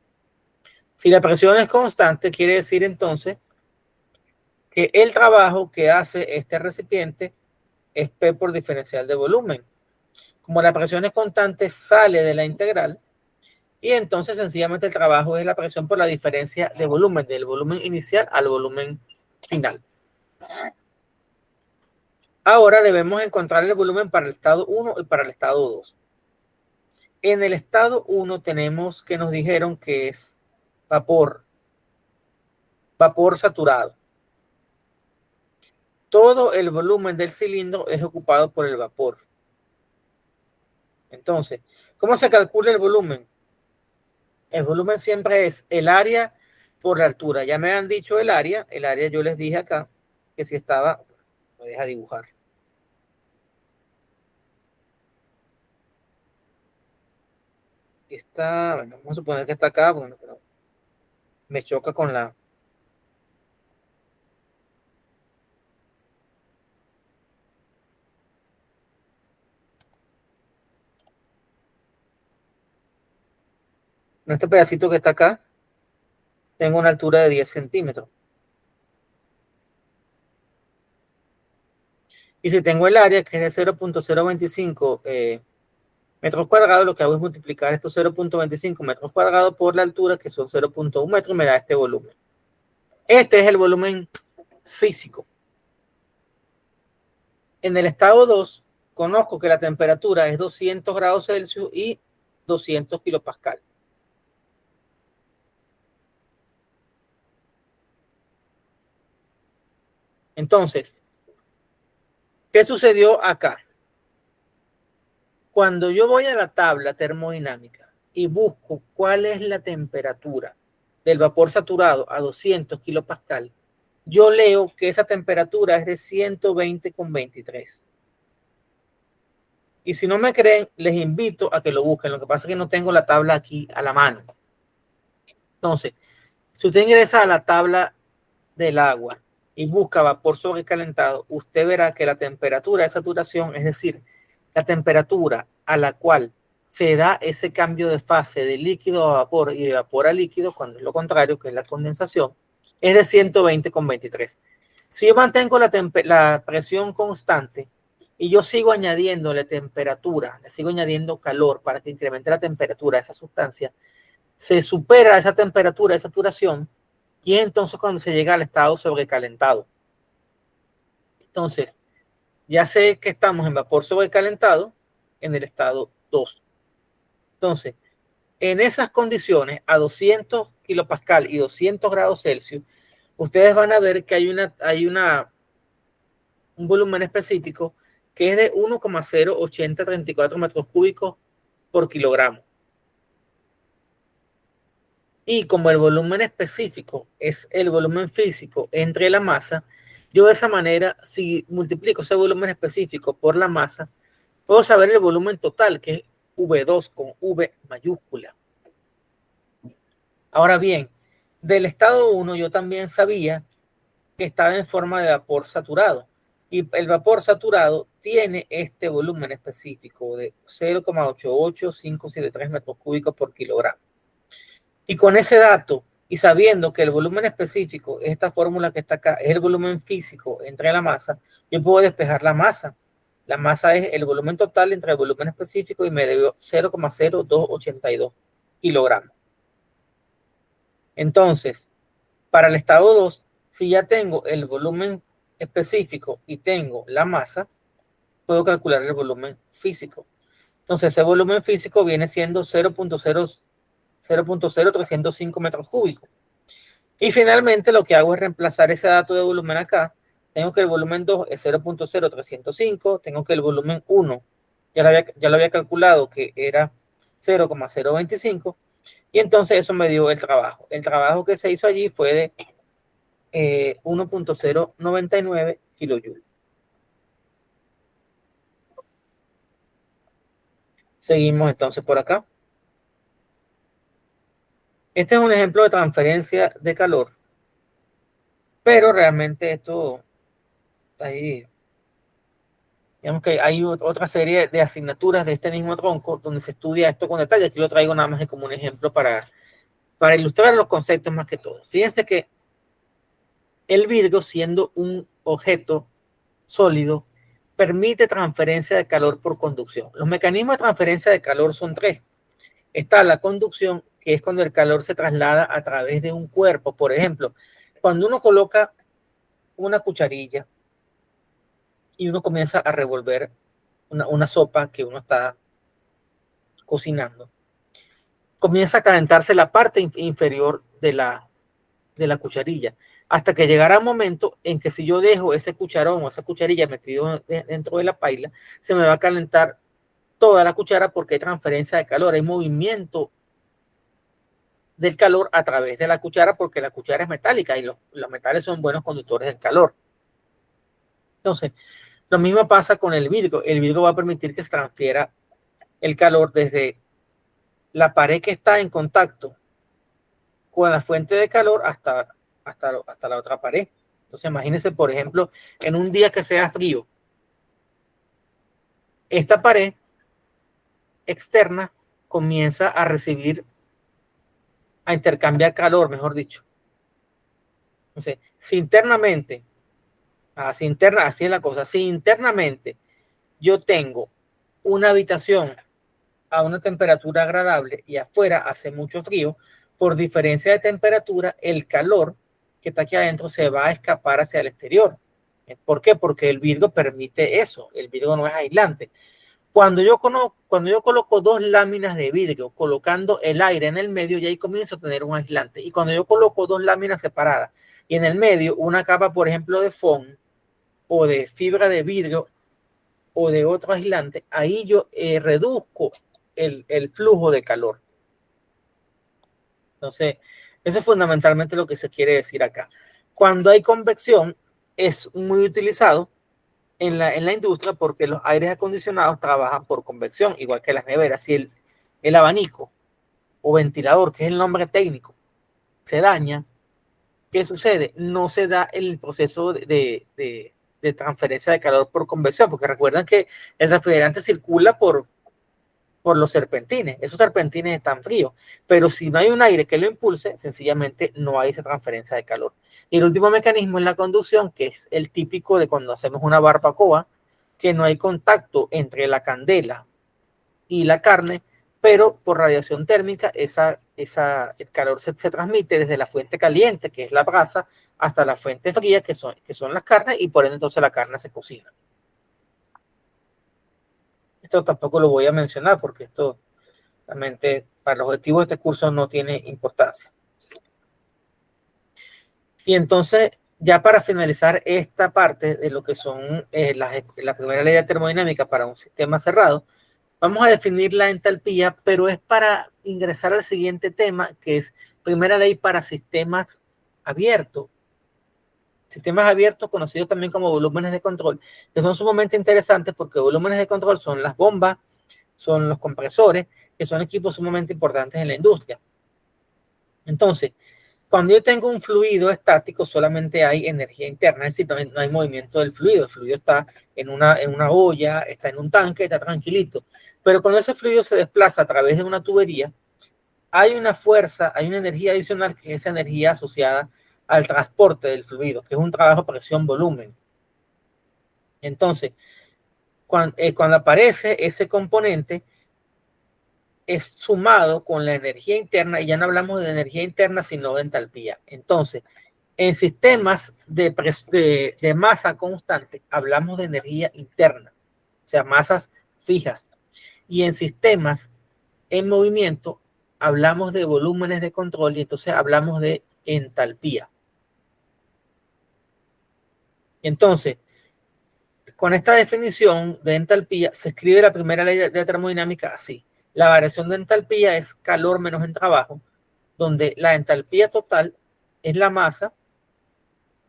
Speaker 1: Si la presión es constante, quiere decir entonces que el trabajo que hace este recipiente es P por diferencial de volumen. Como la presión es constante, sale de la integral y entonces sencillamente el trabajo es la presión por la diferencia de volumen, del volumen inicial al volumen final. Ahora debemos encontrar el volumen para el estado 1 y para el estado 2. En el estado 1 tenemos que nos dijeron que es vapor saturado. Todo el volumen del cilindro es ocupado por el vapor. Entonces, ¿cómo se calcula el volumen? El volumen siempre es el área por la altura. Ya me han dicho el área yo les dije acá que si estaba, me deja dibujar. Está, bueno, vamos a suponer que está acá, porque me choca con la... En este pedacito que está acá, tengo una altura de 10 centímetros. Y si tengo el área, que es de 0.025 metros cuadrados, lo que hago es multiplicar estos 0.25 metros cuadrados por la altura, que son 0.1 metros, y me da este volumen. Este es el volumen físico. En el estado 2, conozco que la temperatura es 200 grados Celsius y 200 kilopascal. Entonces, ¿qué sucedió acá? Cuando yo voy a la tabla termodinámica y busco cuál es la temperatura del vapor saturado a 200 kilopascal, yo leo que esa temperatura es de 120,23. Y si no me creen, les invito a que lo busquen. Lo que pasa es que no tengo la tabla aquí a la mano. Entonces, si usted ingresa a la tabla del agua y busca vapor sobrecalentado, usted verá que la temperatura de saturación, es decir, la temperatura a la cual se da ese cambio de fase de líquido a vapor y de vapor a líquido, cuando es lo contrario, que es la condensación, es de 120,23. Si yo mantengo la presión constante y yo sigo añadiéndole temperatura, le sigo añadiendo calor para que incremente la temperatura de esa sustancia, se supera esa temperatura de saturación y es entonces cuando se llega al estado sobrecalentado. Entonces, ya sé que estamos en vapor sobrecalentado en el estado 2. Entonces, en esas condiciones, a 200 kilopascal y 200 grados Celsius, ustedes van a ver que hay un volumen específico que es de 1,08034 metros cúbicos por kilogramo. Y como el volumen específico es el volumen físico entre la masa, yo de esa manera, si multiplico ese volumen específico por la masa, puedo saber el volumen total, que es V2 con V mayúscula. Ahora bien, del estado 1 yo también sabía que estaba en forma de vapor saturado. Y el vapor saturado tiene este volumen específico de 0,88573 metros cúbicos por kilogramo. Y con ese dato, y sabiendo que el volumen específico, esta fórmula que está acá, es el volumen físico entre la masa, yo puedo despejar la masa. La masa es el volumen total entre el volumen específico y me dio 0,0282 kilogramos. Entonces, para el estado 2, si ya tengo el volumen específico y tengo la masa, puedo calcular el volumen físico. Entonces, ese volumen físico viene siendo 0.0305 metros cúbicos. Y finalmente lo que hago es reemplazar ese dato de volumen acá. Tengo que el volumen 2 es 0.0305, tengo que el volumen 1 ya lo había calculado que era 0,025 y entonces eso me dio el trabajo. El trabajo que se hizo allí fue de 1.099 kilojoules. Seguimos entonces por acá. Este es un ejemplo de transferencia de calor, pero realmente esto ahí, digamos que hay otra serie de asignaturas de este mismo tronco donde se estudia esto con detalle. Aquí lo traigo nada más como un ejemplo para ilustrar los conceptos más que todo. Fíjense que el vidrio, siendo un objeto sólido, permite transferencia de calor por conducción. Los mecanismos de transferencia de calor son tres. Está la conducción, que es cuando el calor se traslada a través de un cuerpo. Por ejemplo, cuando uno coloca una cucharilla y uno comienza a revolver una sopa que uno está cocinando, comienza a calentarse la parte inferior de la cucharilla, hasta que llegará un momento en que si yo dejo ese cucharón o esa cucharilla metido dentro de la paila, se me va a calentar toda la cuchara porque hay transferencia de calor, hay movimiento del calor a través de la cuchara porque la cuchara es metálica y los metales son buenos conductores del calor. Entonces, lo mismo pasa con el vidrio. El vidrio va a permitir que se transfiera el calor desde la pared que está en contacto con la fuente de calor hasta la otra pared. Entonces, imagínense, por ejemplo, en un día que sea frío, esta pared externa comienza a recibir a intercambiar calor, mejor dicho. Entonces, si internamente, así es la cosa, si internamente yo tengo una habitación a una temperatura agradable y afuera hace mucho frío, por diferencia de temperatura, el calor que está aquí adentro se va a escapar hacia el exterior. ¿Por qué? Porque el vidrio permite eso, el vidrio no es aislante. Cuando yo coloco dos láminas de vidrio, colocando el aire en el medio, ya ahí comienzo a tener un aislante. Y cuando yo coloco dos láminas separadas y en el medio una capa, por ejemplo, de foam o de fibra de vidrio o de otro aislante, ahí yo reduzco el flujo de calor. Entonces, eso es fundamentalmente lo que se quiere decir acá. Cuando hay convección, es muy utilizado en la industria porque los aires acondicionados trabajan por convección, igual que las neveras. Si el abanico o ventilador, que es el nombre técnico, se daña, ¿qué sucede? No se da el proceso de transferencia de calor por convección, porque recuerdan que el refrigerante circula por los serpentines. Esos serpentines están fríos, pero si no hay un aire que lo impulse, sencillamente no hay esa transferencia de calor. Y el último mecanismo es la conducción, que es el típico de cuando hacemos una barbacoa, que no hay contacto entre la candela y la carne, pero por radiación térmica el calor se transmite desde la fuente caliente, que es la brasa, hasta la fuente fría, que son las carnes, y por ende entonces la carne se cocina. Esto tampoco lo voy a mencionar porque esto realmente para los objetivos de este curso no tiene importancia. Y entonces, ya para finalizar esta parte de lo que son la primera ley de termodinámica para un sistema cerrado, vamos a definir la entalpía, pero es para ingresar al siguiente tema, que es primera ley para sistemas abiertos. Sistemas abiertos, conocidos también como volúmenes de control, que son sumamente interesantes porque volúmenes de control son las bombas, son los compresores, que son equipos sumamente importantes en la industria. Entonces, cuando yo tengo un fluido estático, solamente hay energía interna, es decir, no hay movimiento del fluido. El fluido está en una olla, está en un tanque, está tranquilito. Pero cuando ese fluido se desplaza a través de una tubería, hay una fuerza, hay una energía adicional, que es esa energía asociada al transporte del fluido, que es un trabajo presión-volumen. Entonces, cuando aparece ese componente, es sumado con la energía interna, y ya no hablamos de energía interna, sino de entalpía. Entonces, en sistemas de masa constante, hablamos de energía interna, o sea, masas fijas. Y en sistemas en movimiento, hablamos de volúmenes de control, y entonces hablamos de entalpía. Entonces, con esta definición de entalpía, se escribe la primera ley de termodinámica así. La variación de entalpía es calor menos el trabajo, donde la entalpía total es la masa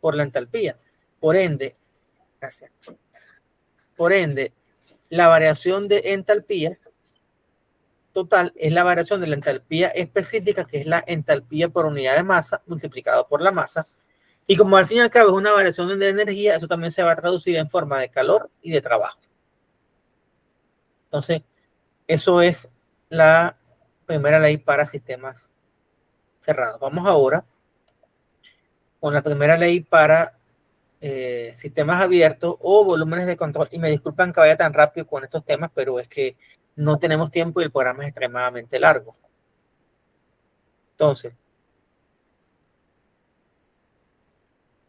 Speaker 1: por la entalpía. Por ende, la variación de entalpía total es la variación de la entalpía específica, que es la entalpía por unidad de masa multiplicado por la masa. Y como al fin y al cabo es una variación de energía, eso también se va a traducir en forma de calor y de trabajo. Entonces, eso es la primera ley para sistemas cerrados. Vamos ahora con la primera ley para sistemas abiertos o volúmenes de control. Y me disculpan que vaya tan rápido con estos temas, pero es que no tenemos tiempo y el programa es extremadamente largo. Entonces,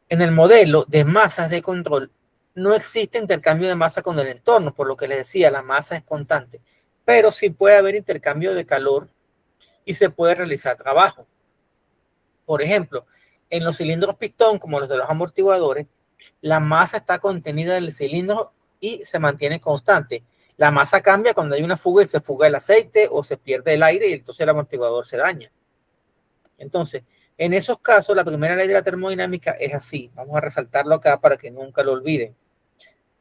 Speaker 1: en el modelo de masas de control no existe intercambio de masa con el entorno, por lo que les decía, la masa es constante, pero sí puede haber intercambio de calor y se puede realizar trabajo. Por ejemplo, en los cilindros pistón, como los de los amortiguadores, la masa está contenida en el cilindro y se mantiene constante. La masa cambia cuando hay una fuga y se fuga el aceite o se pierde el aire y entonces el amortiguador se daña. Entonces, en esos casos, la primera ley de la termodinámica es así. Vamos a resaltarlo acá para que nunca lo olviden.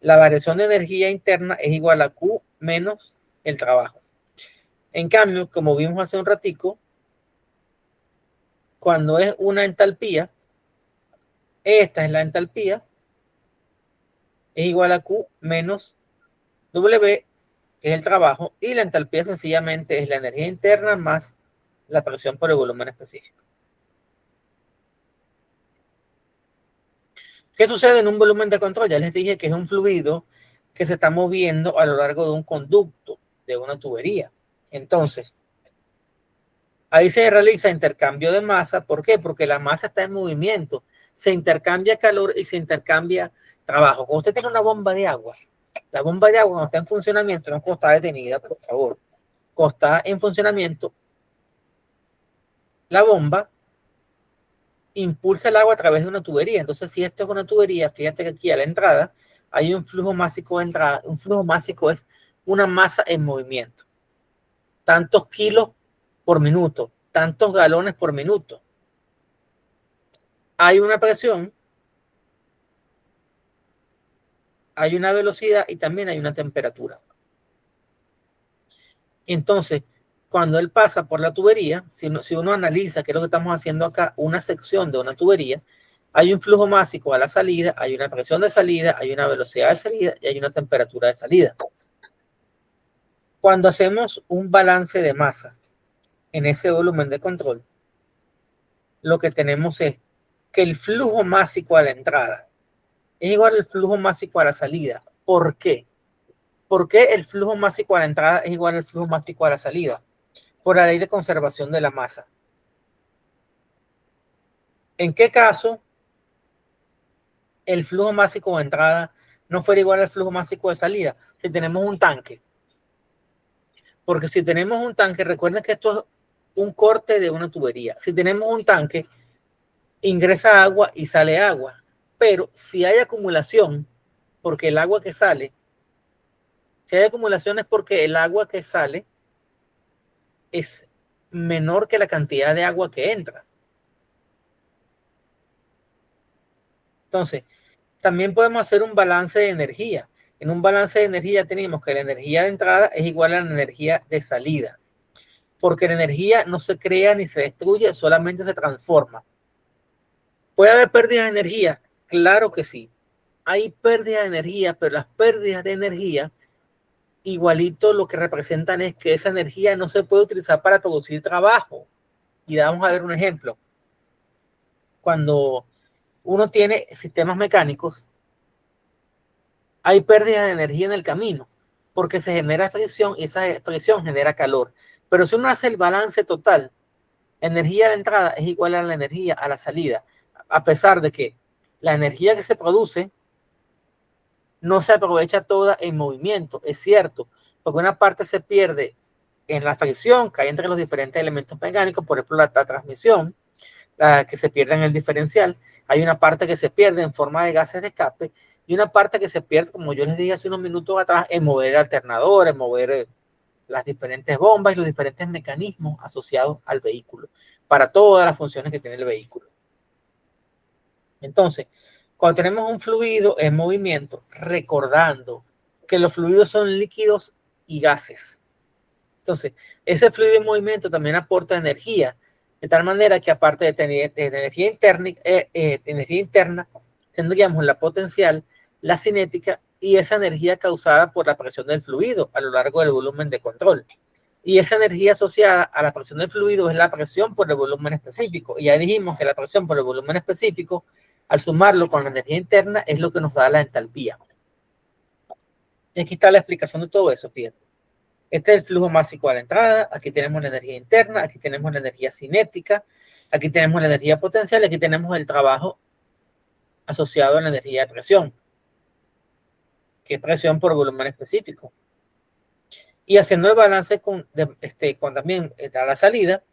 Speaker 1: La variación de energía interna es igual a Q menos el trabajo. En cambio, como vimos hace un ratico, cuando es una entalpía, esta es la entalpía, es igual a Q menos W, que es el trabajo, y la entalpía sencillamente es la energía interna más la presión por el volumen específico. ¿Qué sucede en un volumen de control? Ya les dije que es un fluido que se está moviendo a lo largo de un conducto, de una tubería. Entonces, ahí se realiza intercambio de masa. ¿Por qué? Porque la masa está en movimiento. Se intercambia calor y se intercambia trabajo. Cuando usted tiene una bomba de agua, la bomba de agua cuando está en funcionamiento, no cuando está detenida, por favor, cuando está en funcionamiento, la bomba impulsa el agua a través de una tubería. Entonces, si esto es una tubería, fíjate que aquí a la entrada hay un flujo másico de entrada. Un flujo másico es una masa en movimiento. Tantos kilos por minuto, tantos galones por minuto. Hay una presión, hay una velocidad y también hay una temperatura. Entonces, cuando él pasa por la tubería, si uno analiza, que es lo que estamos haciendo acá, una sección de una tubería, hay un flujo másico a la salida, hay una presión de salida, hay una velocidad de salida y hay una temperatura de salida. Cuando hacemos un balance de masa en ese volumen de control, lo que tenemos es que el flujo másico a la entrada es igual al flujo másico a la salida. ¿Por qué? ¿Por qué el flujo másico a la entrada es igual al flujo másico a la salida? Por la ley de conservación de la masa. ¿En qué caso el flujo másico de entrada no fuera igual al flujo másico de salida? Si tenemos un tanque. Porque si tenemos un tanque, recuerden que esto es un corte de una tubería. Si tenemos un tanque, ingresa agua y sale agua. Pero si hay acumulación, porque el agua que sale, si hay acumulación es porque el agua que sale es menor que la cantidad de agua que entra. Entonces, también podemos hacer un balance de energía. En un balance de energía tenemos que la energía de entrada es igual a la energía de salida. Porque la energía no se crea ni se destruye, solamente se transforma. ¿Puede haber pérdidas de energía? Claro que sí. Hay pérdidas de energía, pero las pérdidas de energía igualito lo que representan es que esa energía no se puede utilizar para producir trabajo. Y vamos a ver un ejemplo. Cuando uno tiene sistemas mecánicos, hay pérdida de energía en el camino porque se genera fricción y esa fricción genera calor. Pero si uno hace el balance total, energía a la entrada es igual a la energía a la salida, a pesar de que la energía que se produce no se aprovecha toda en movimiento, es cierto, porque una parte se pierde en la fricción que hay entre los diferentes elementos mecánicos, por ejemplo la transmisión, la que se pierde en el diferencial, hay una parte que se pierde en forma de gases de escape y una parte que se pierde, como yo les dije hace unos minutos atrás, en mover el alternador, en mover las diferentes bombas y los diferentes mecanismos asociados al vehículo, para todas las funciones que tiene el vehículo. Entonces, cuando tenemos un fluido en movimiento, recordando que los fluidos son líquidos y gases. Entonces, ese fluido en movimiento también aporta energía, de tal manera que aparte de tener energía interna, tendríamos la potencial, la cinética y esa energía causada por la presión del fluido a lo largo del volumen de control. Y esa energía asociada a la presión del fluido es la presión por el volumen específico. Y ya dijimos que la presión por el volumen específico, al sumarlo con la energía interna, es lo que nos da la entalpía. Y aquí está la explicación de todo eso, fíjate. Este es el flujo másico a la entrada, aquí tenemos la energía interna, aquí tenemos la energía cinética, aquí tenemos la energía potencial, aquí tenemos el trabajo asociado a la energía de presión, que es presión por volumen específico. Y haciendo el balance con también a la salida,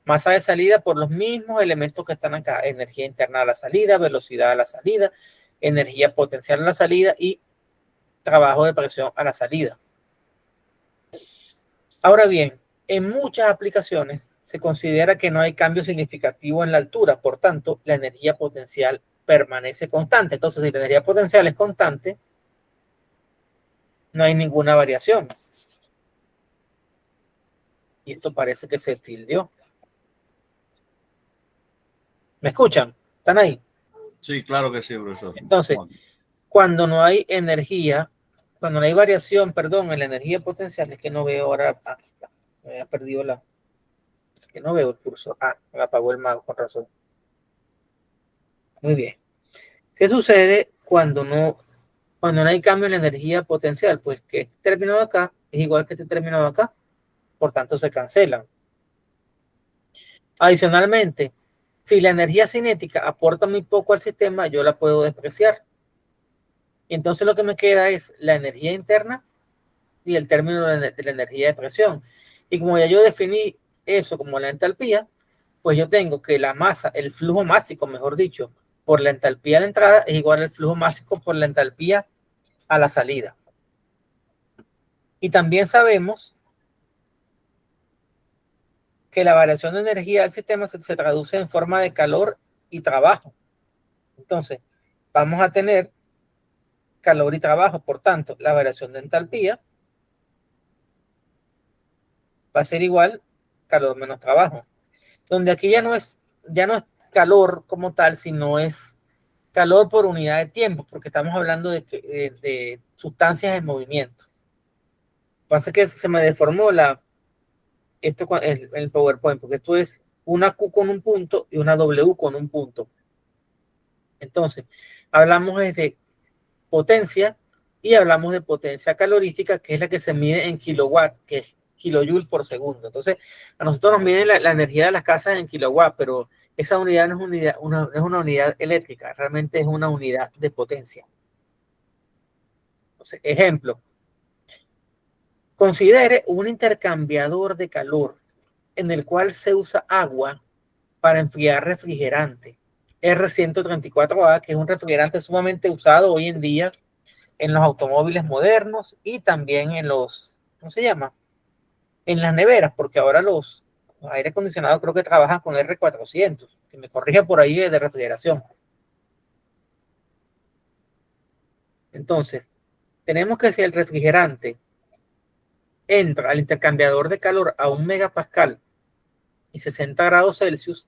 Speaker 1: masa de salida por los mismos elementos que están acá, energía interna a la salida, velocidad a la salida, energía potencial a la salida y trabajo de presión a la salida. Ahora bien, en muchas aplicaciones se considera que no hay cambio significativo en la altura, por tanto, la energía potencial permanece constante. Entonces, si la energía potencial es constante, no hay ninguna variación. Y esto parece que se tildeó. ¿Me escuchan? ¿Están ahí?
Speaker 4: Sí, claro que sí, profesor.
Speaker 1: Entonces, cuando no hay energía, cuando no hay variación, perdón, en la energía potencial, es que no veo ahora, aquí está, me había perdido Que no veo el cursor. Ah, me apagó el mouse, con razón. Muy bien. ¿Qué sucede cuando no hay cambio en la energía potencial? Pues que este término de acá es igual que este término de acá, por tanto se cancelan. Adicionalmente, si la energía cinética aporta muy poco al sistema, yo la puedo despreciar. Y entonces lo que me queda es la energía interna y el término de la energía de presión. Y como ya yo definí eso como la entalpía, pues yo tengo que la masa, el flujo másico, mejor dicho, por la entalpía a la entrada es igual al flujo másico por la entalpía a la salida. Y también sabemos que la variación de energía del sistema se traduce en forma de calor y trabajo. Entonces, vamos a tener calor y trabajo. Por tanto, la variación de entalpía va a ser igual calor menos trabajo. Donde aquí ya no es calor como tal, sino es calor por unidad de tiempo, porque estamos hablando de sustancias en movimiento. Pasa que se me deformó el PowerPoint, porque esto es una Q con un punto y una W con un punto. Entonces, hablamos de potencia y hablamos de potencia calorífica, que es la que se mide en kilowatt, que es kilojoules por segundo. Entonces, a nosotros nos mide la energía de las casas en kilowatt, pero esa unidad no es una unidad eléctrica, realmente es una unidad de potencia. Entonces, ejemplo, considere un intercambiador de calor en el cual se usa agua para enfriar refrigerante. R134A, que es un refrigerante sumamente usado hoy en día en los automóviles modernos y también en los, ¿cómo se llama? En las neveras, porque ahora los aire acondicionados creo que trabajan con R400, que me corrige por ahí de refrigeración. Entonces, tenemos que si el refrigerante entra al intercambiador de calor a 1 megapascal y 60 grados Celsius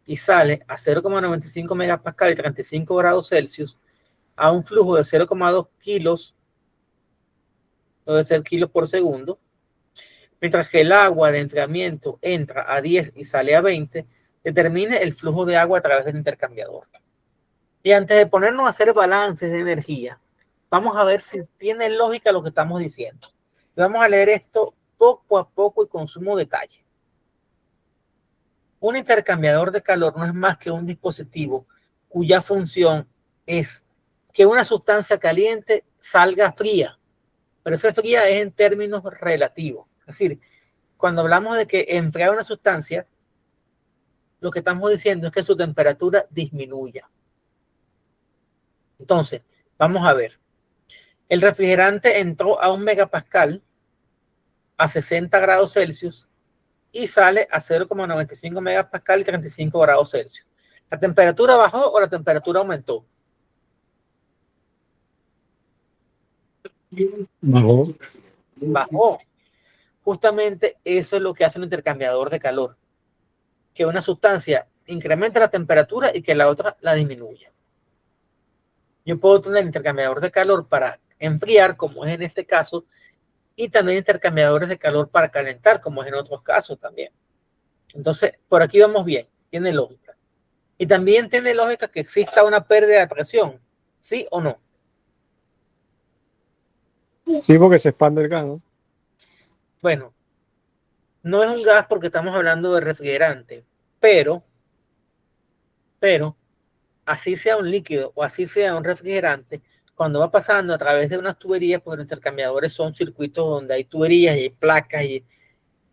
Speaker 1: y sale a 0,95 megapascal y 35 grados Celsius a un flujo de 0,2 kilos, debe ser kilos por segundo, mientras que el agua de enfriamiento entra a 10 y sale a 20, determine el flujo de agua a través del intercambiador. Y antes de ponernos a hacer balances de energía, vamos a ver si tiene lógica lo que estamos diciendo. Y vamos a leer esto poco a poco y con sumo detalle. Un intercambiador de calor no es más que un dispositivo cuya función es que una sustancia caliente salga fría, pero esa fría es en términos relativos. Es decir, cuando hablamos de que enfriar una sustancia, lo que estamos diciendo es que su temperatura disminuya. Entonces, vamos a ver. El refrigerante entró a 1 megapascal a 60 grados Celsius y sale a 0,95 megapascal y 35 grados Celsius. ¿La temperatura bajó o la temperatura aumentó?
Speaker 3: Bajó.
Speaker 1: Bajó. Justamente eso es lo que hace un intercambiador de calor. Que una sustancia incremente la temperatura y que la otra la disminuya. Yo puedo tener intercambiador de calor para enfriar, como es en este caso, y también intercambiadores de calor para calentar, como es en otros casos también. Entonces, por aquí vamos bien, tiene lógica. Y también tiene lógica que exista una pérdida de presión, ¿sí o no?
Speaker 3: Sí, porque se expande el gas, ¿no?
Speaker 1: Bueno, no es un gas porque estamos hablando de refrigerante, pero así sea un líquido o así sea un refrigerante, cuando va pasando a través de unas tuberías, pues los intercambiadores son circuitos donde hay tuberías y hay placas y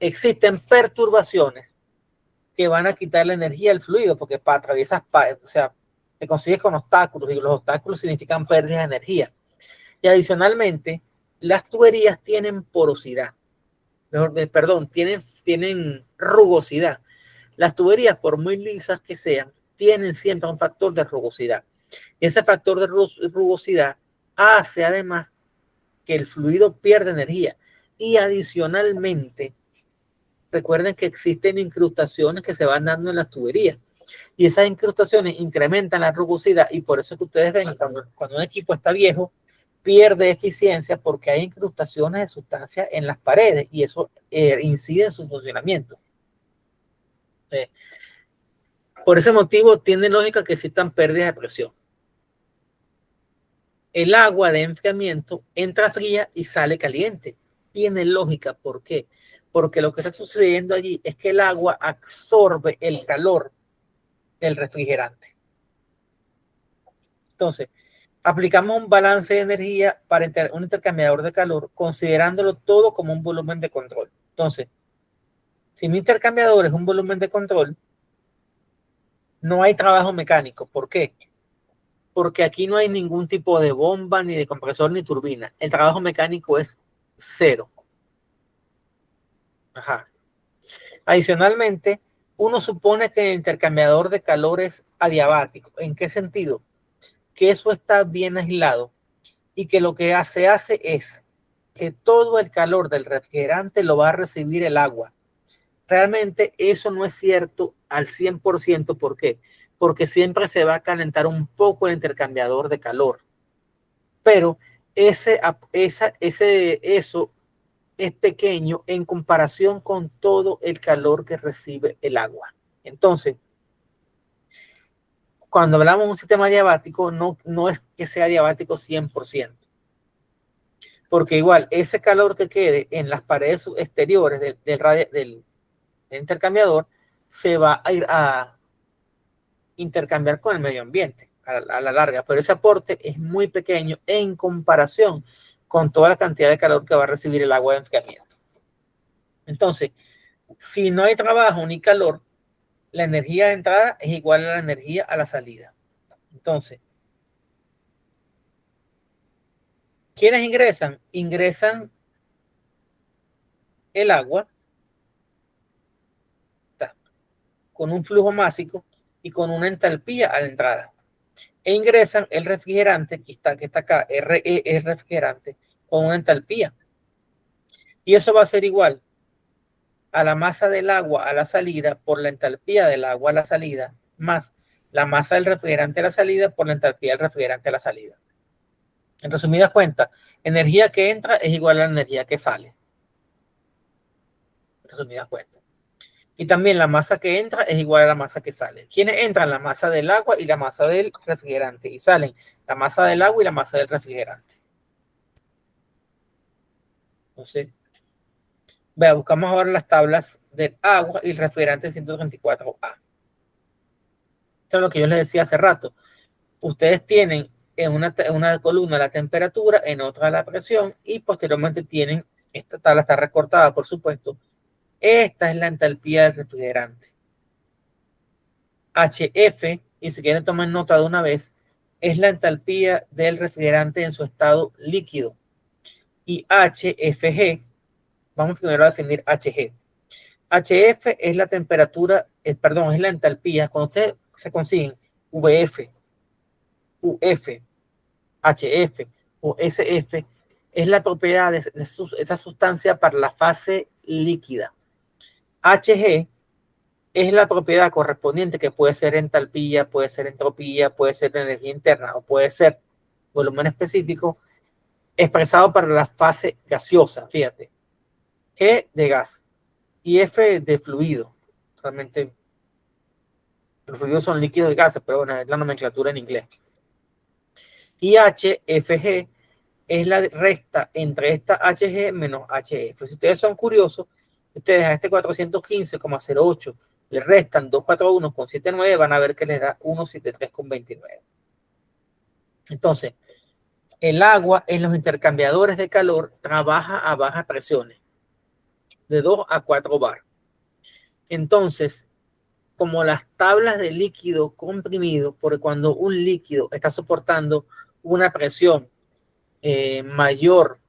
Speaker 1: existen perturbaciones que van a quitar la energía al fluido, porque atraviesas, o sea, te consigues con obstáculos y los obstáculos significan pérdidas de energía. Y adicionalmente, las tuberías tienen porosidad, perdón, tienen rugosidad. Las tuberías, por muy lisas que sean, tienen siempre un factor de rugosidad. Y ese factor de rugosidad hace además que el fluido pierda energía. Y adicionalmente, recuerden que existen incrustaciones que se van dando en las tuberías. Y esas incrustaciones incrementan la rugosidad y por eso es que ustedes ven cuando un equipo está viejo, pierde eficiencia porque hay incrustaciones de sustancias en las paredes y eso incide en su funcionamiento. Por ese motivo, tiene lógica que existan pérdidas de presión. El agua de enfriamiento entra fría y sale caliente. Tiene lógica. ¿Por qué? Porque lo que está sucediendo allí es que el agua absorbe el calor del refrigerante. Entonces, aplicamos un balance de energía para un intercambiador de calor, considerándolo todo como un volumen de control. Entonces, si mi intercambiador es un volumen de control, no hay trabajo mecánico. ¿Por qué? Porque aquí no hay ningún tipo de bomba, ni de compresor, ni turbina. El trabajo mecánico es cero. Ajá. Adicionalmente, uno supone que el intercambiador de calor es adiabático. ¿En qué sentido? Que eso está bien aislado y que lo que se hace es que todo el calor del refrigerante lo va a recibir el agua. Realmente eso no es cierto al 100%. ¿Por qué? Porque siempre se va a calentar un poco el intercambiador de calor. Pero eso es pequeño en comparación con todo el calor que recibe el agua. Entonces, cuando hablamos de un sistema adiabático, no es que sea adiabático 100%. Porque igual, ese calor que quede en las paredes exteriores del intercambiador se va a ir a intercambiar con el medio ambiente a la larga. Pero ese aporte es muy pequeño en comparación con toda la cantidad de calor que va a recibir el agua de enfriamiento. Entonces, si no hay trabajo ni calor, la energía de entrada es igual a la energía a la salida. Entonces, ¿quiénes ingresan? Ingresan el agua con un flujo másico y con una entalpía a la entrada. E ingresan el refrigerante, que está acá, RE es refrigerante, con una entalpía. Y eso va a ser igual a la masa del agua a la salida por la entalpía del agua a la salida, más la masa del refrigerante a la salida por la entalpía del refrigerante a la salida. En resumidas cuentas, energía que entra es igual a la energía que sale. En resumidas cuentas. Y también la masa que entra es igual a la masa que sale. ¿Quiénes entran? La masa del agua y la masa del refrigerante. Y salen la masa del agua y la masa del refrigerante. Entonces, vea, buscamos ahora las tablas del agua y el refrigerante 134A. Esto es lo que yo les decía hace rato. Ustedes tienen en una columna la temperatura, en otra la presión y posteriormente tienen, esta tabla está recortada por supuesto, esta es la entalpía del refrigerante. HF, y si quieren tomar nota de una vez, es la entalpía del refrigerante en su estado líquido. Y HFG, vamos primero a definir HG. HF es la temperatura, es la entalpía. Cuando ustedes se consiguen VF, UF, HF o SF, es la propiedad de esa sustancia para la fase líquida. HG es la propiedad correspondiente, que puede ser entalpía, puede ser entropía, puede ser energía interna o puede ser volumen específico expresado para la fase gaseosa. Fíjate, G de gas y F de fluido. Realmente los fluidos son líquidos y gases, pero bueno, es la nomenclatura en inglés. Y HFG es la resta entre esta HG menos HF. Si ustedes son curiosos, ustedes a este 415,08 le restan 241,79, van a ver que les da 173,29. Entonces, el agua en los intercambiadores de calor trabaja a bajas presiones, de 2 a 4 bar. Entonces, como las tablas de líquido comprimido, porque cuando un líquido está soportando una presión mayor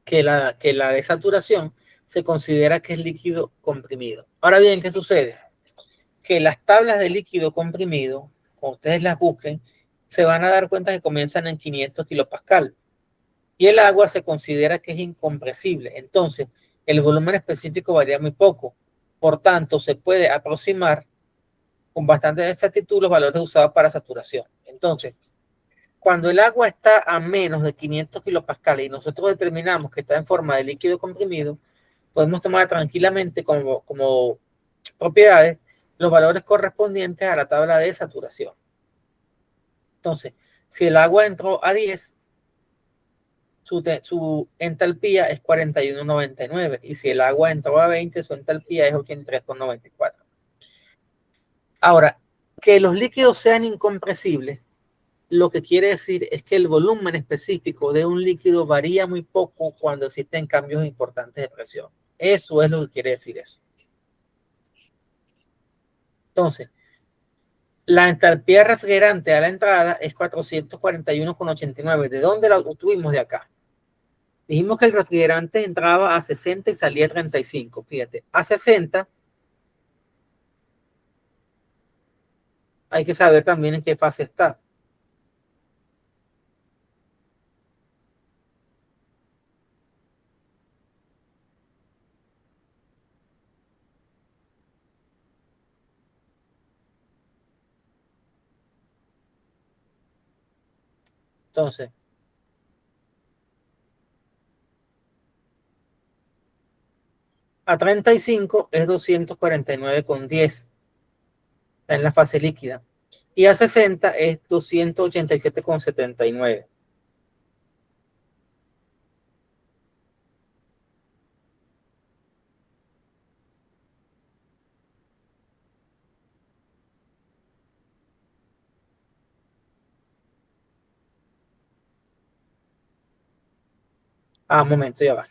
Speaker 1: que la de saturación, se considera que es líquido comprimido. Ahora bien, ¿qué sucede? Que las tablas de líquido comprimido, cuando ustedes las busquen, se van a dar cuenta que comienzan en 500 kilopascal. Y el agua se considera que es incompresible. Entonces, el volumen específico varía muy poco. Por tanto, se puede aproximar con bastante exactitud los valores usados para saturación. Entonces, cuando el agua está a menos de 500 kilopascales y nosotros determinamos que está en forma de líquido comprimido, podemos tomar tranquilamente como propiedades los valores correspondientes a la tabla de saturación. Entonces, si el agua entró a 10, su entalpía es 41,99, y si el agua entró a 20, su entalpía es 83,94. Ahora, que los líquidos sean incompresibles, lo que quiere decir es que el volumen específico de un líquido varía muy poco cuando existen cambios importantes de presión. Eso es lo que quiere decir eso. Entonces, la entalpía refrigerante a la entrada es 441,89. ¿De dónde la obtuvimos? De acá. Dijimos que el refrigerante entraba a 60 y salía a 35. Fíjate, a 60 hay que saber también en qué fase está. Entonces, a 35 es 249,10. Está en la fase líquida. Y a 60 es 287,79. Un momento, ya va.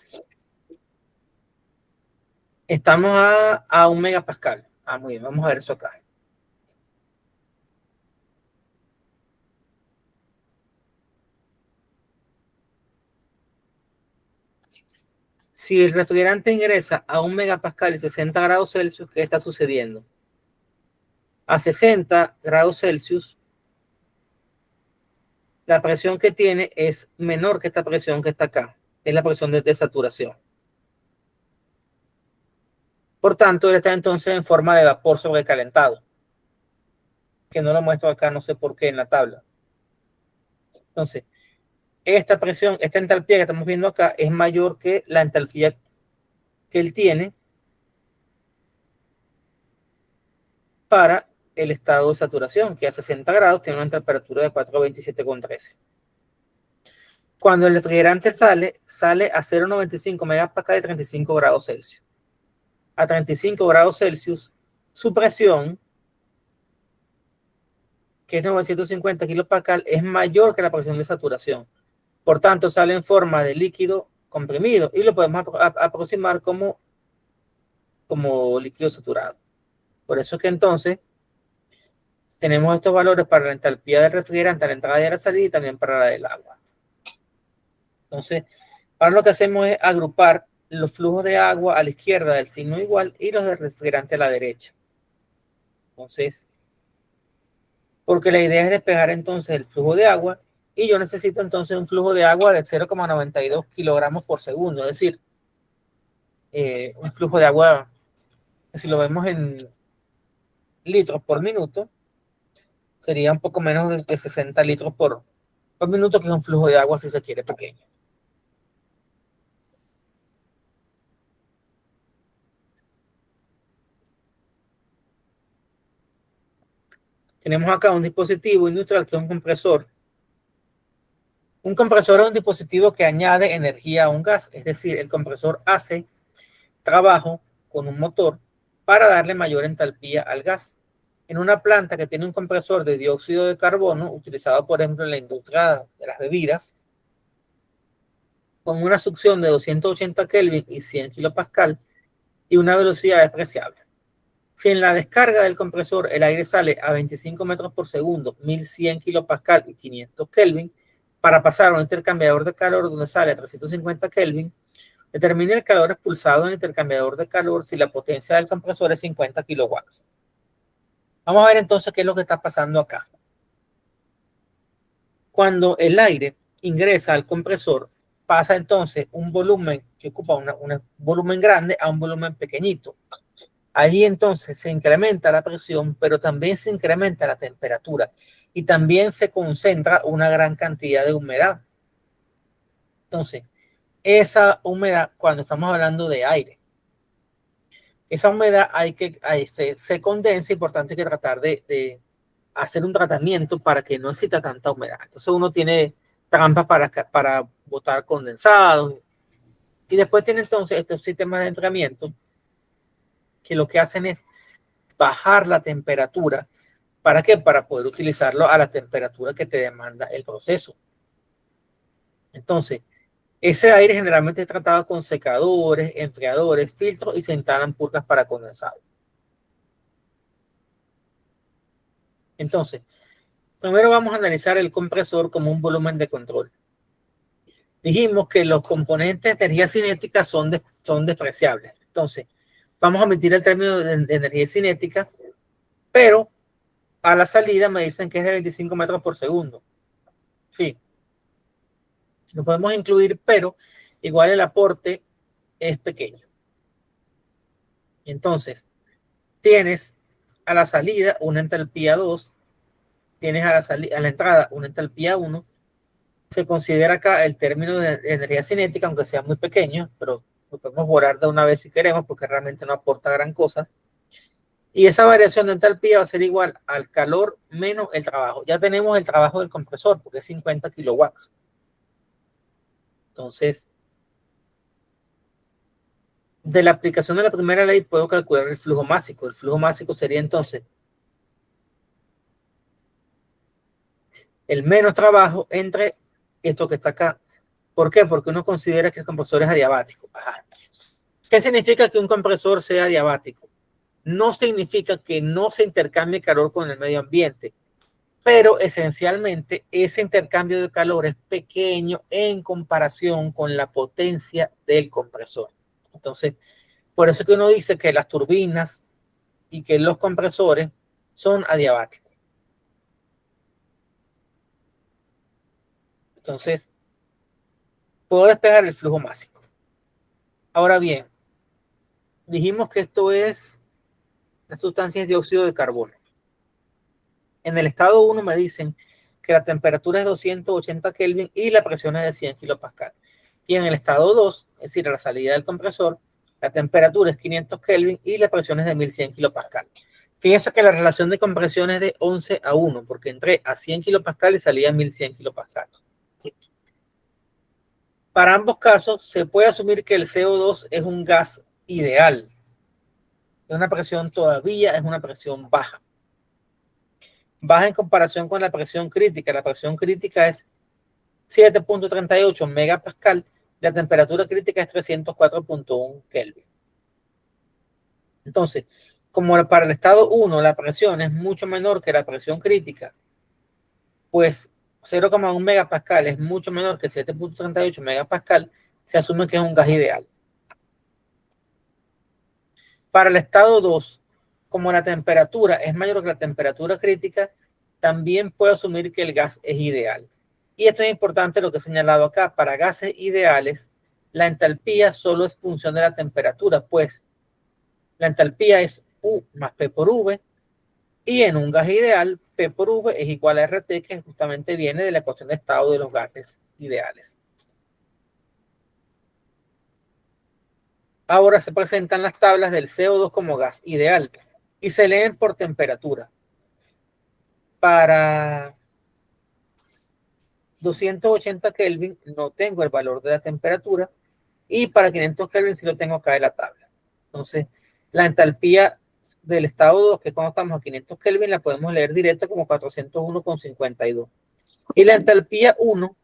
Speaker 1: Estamos a 1 megapascal. Muy bien, vamos a ver eso acá. Si el refrigerante ingresa a 1 megapascal y 60 grados Celsius, ¿qué está sucediendo? A 60 grados Celsius, la presión que tiene es menor que esta presión que está acá. Es la presión de saturación. Por tanto, él está entonces en forma de vapor sobrecalentado, que no lo muestro acá, no sé por qué en la tabla. Entonces, esta presión, esta entalpía que estamos viendo acá es mayor que la entalpía que él tiene para el estado de saturación, que a 60 grados tiene una temperatura de 427,13. Cuando el refrigerante sale a 0,95 megapascal y 35 grados Celsius. A 35 grados Celsius, su presión, que es 950 kilopascal, es mayor que la presión de saturación. Por tanto, sale en forma de líquido comprimido y lo podemos aproximar como líquido saturado. Por eso es que entonces tenemos estos valores para la entalpía del refrigerante a la entrada y a la salida y también para la del agua. Entonces, ahora lo que hacemos es agrupar los flujos de agua a la izquierda del signo igual y los del refrigerante a la derecha. Entonces, porque la idea es despejar entonces el flujo de agua y yo necesito entonces un flujo de agua de 0,92 kilogramos por segundo, es decir, un flujo de agua, si lo vemos en litros por minuto, sería un poco menos de 60 litros por minuto, que es un flujo de agua si se quiere pequeño. Tenemos acá un dispositivo industrial que es un compresor. Un compresor es un dispositivo que añade energía a un gas, es decir, el compresor hace trabajo con un motor para darle mayor entalpía al gas. En una planta que tiene un compresor de dióxido de carbono, utilizado por ejemplo en la industria de las bebidas, con una succión de 280 Kelvin y 100 kilopascal y una velocidad despreciable. Si en la descarga del compresor el aire sale a 25 metros por segundo, 1100 kilopascal y 500 Kelvin, para pasar a un intercambiador de calor donde sale a 350 Kelvin, determine el calor expulsado en el intercambiador de calor si la potencia del compresor es 50 kilowatts. Vamos a ver entonces qué es lo que está pasando acá. Cuando el aire ingresa al compresor, pasa entonces un volumen que ocupa un volumen grande a un volumen pequeñito. Ahí entonces se incrementa la presión, pero también se incrementa la temperatura y también se concentra una gran cantidad de humedad. Entonces, esa humedad, cuando estamos hablando de aire, esa humedad se condensa y por tanto hay que tratar de hacer un tratamiento para que no exista tanta humedad. Entonces uno tiene trampas para botar condensados y después tiene entonces estos sistemas de enfriamiento que lo que hacen es bajar la temperatura. ¿Para qué? Para poder utilizarlo a la temperatura que te demanda el proceso. Entonces, ese aire generalmente es tratado con secadores, enfriadores, filtros y se instalan purgas para condensado. Entonces, primero vamos a analizar el compresor como un volumen de control. Dijimos que los componentes de energía cinética son despreciables. Entonces, vamos a omitir el término de energía cinética, pero a la salida me dicen que es de 25 metros por segundo. Sí. Lo podemos incluir, pero igual el aporte es pequeño. Entonces, tienes a la salida una entalpía 2, tienes a la entrada una entalpía 1. Se considera acá el término de energía cinética, aunque sea muy pequeño, pero lo podemos borrar de una vez si queremos, porque realmente no aporta gran cosa. Y esa variación de entalpía va a ser igual al calor menos el trabajo. Ya tenemos el trabajo del compresor, porque es 50 kilowatts. Entonces, de la aplicación de la primera ley puedo calcular el flujo másico. El flujo másico sería entonces el menos trabajo entre esto que está acá. ¿Por qué? Porque uno considera que el compresor es adiabático. Ajá. ¿Qué significa que un compresor sea adiabático? No significa que no se intercambie calor con el medio ambiente, pero esencialmente ese intercambio de calor es pequeño en comparación con la potencia del compresor. Entonces, por eso que uno dice que las turbinas y que los compresores son adiabáticos. Entonces, puedo despejar el flujo másico. Ahora bien, dijimos que esto es la sustancia es dióxido de carbono. En el estado 1 me dicen que la temperatura es 280 Kelvin y la presión es de 100 kilopascal. Y en el estado 2, es decir, a la salida del compresor, la temperatura es 500 Kelvin y la presión es de 1100 kilopascal. Fíjense que la relación de compresión es de 11 a 1, porque entré a 100 kilopascal y salí a 1100 kilopascal. Para ambos casos, se puede asumir que el CO2 es un gas ideal. Es una presión todavía, es una presión baja. Baja en comparación con la presión crítica. La presión crítica es 7.38 megapascal. La temperatura crítica es 304.1 Kelvin. Entonces, como para el estado 1 la presión es mucho menor que la presión crítica, pues 0,1 megapascal es mucho menor que 7.38 megapascal, se asume que es un gas ideal. Para el estado 2, como la temperatura es mayor que la temperatura crítica, también puedo asumir que el gas es ideal. Y esto es importante lo que he señalado acá. Para gases ideales, la entalpía solo es función de la temperatura, pues la entalpía es U más P por V, y en un gas ideal, P por V es igual a RT, que justamente viene de la ecuación de estado de los gases ideales. Ahora se presentan las tablas del CO2 como gas ideal y se leen por temperatura. Para 280 Kelvin no tengo el valor de la temperatura y para 500 Kelvin sí lo tengo acá en la tabla. Entonces, la entalpía del estado 2, que cuando estamos a 500 Kelvin, la podemos leer directo como 401,52. Y la entalpía 1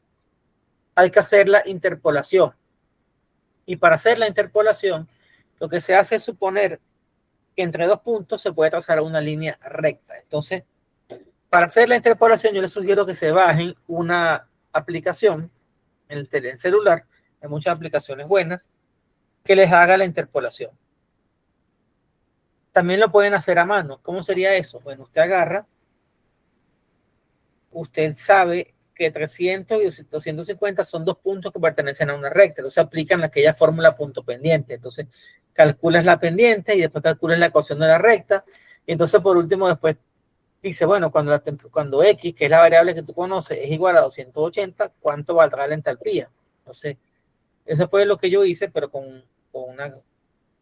Speaker 1: hay que hacer la interpolación. Y para hacer la interpolación, lo que se hace es suponer que entre dos puntos se puede trazar una línea recta. Entonces, para hacer la interpolación, yo les sugiero que se bajen una aplicación en el celular. Hay muchas aplicaciones buenas que les haga la interpolación. También lo pueden hacer a mano. ¿Cómo sería eso? Bueno, usted agarra, usted sabe que 300 y 250 son dos puntos que pertenecen a una recta. Entonces aplican aquella fórmula punto pendiente. Entonces calculas la pendiente y después calculas la ecuación de la recta. Y entonces por último después dice, bueno, cuando X, que es la variable que tú conoces, es igual a 280, ¿cuánto valdrá la entalpía? Entonces, eso fue lo que yo hice, pero con una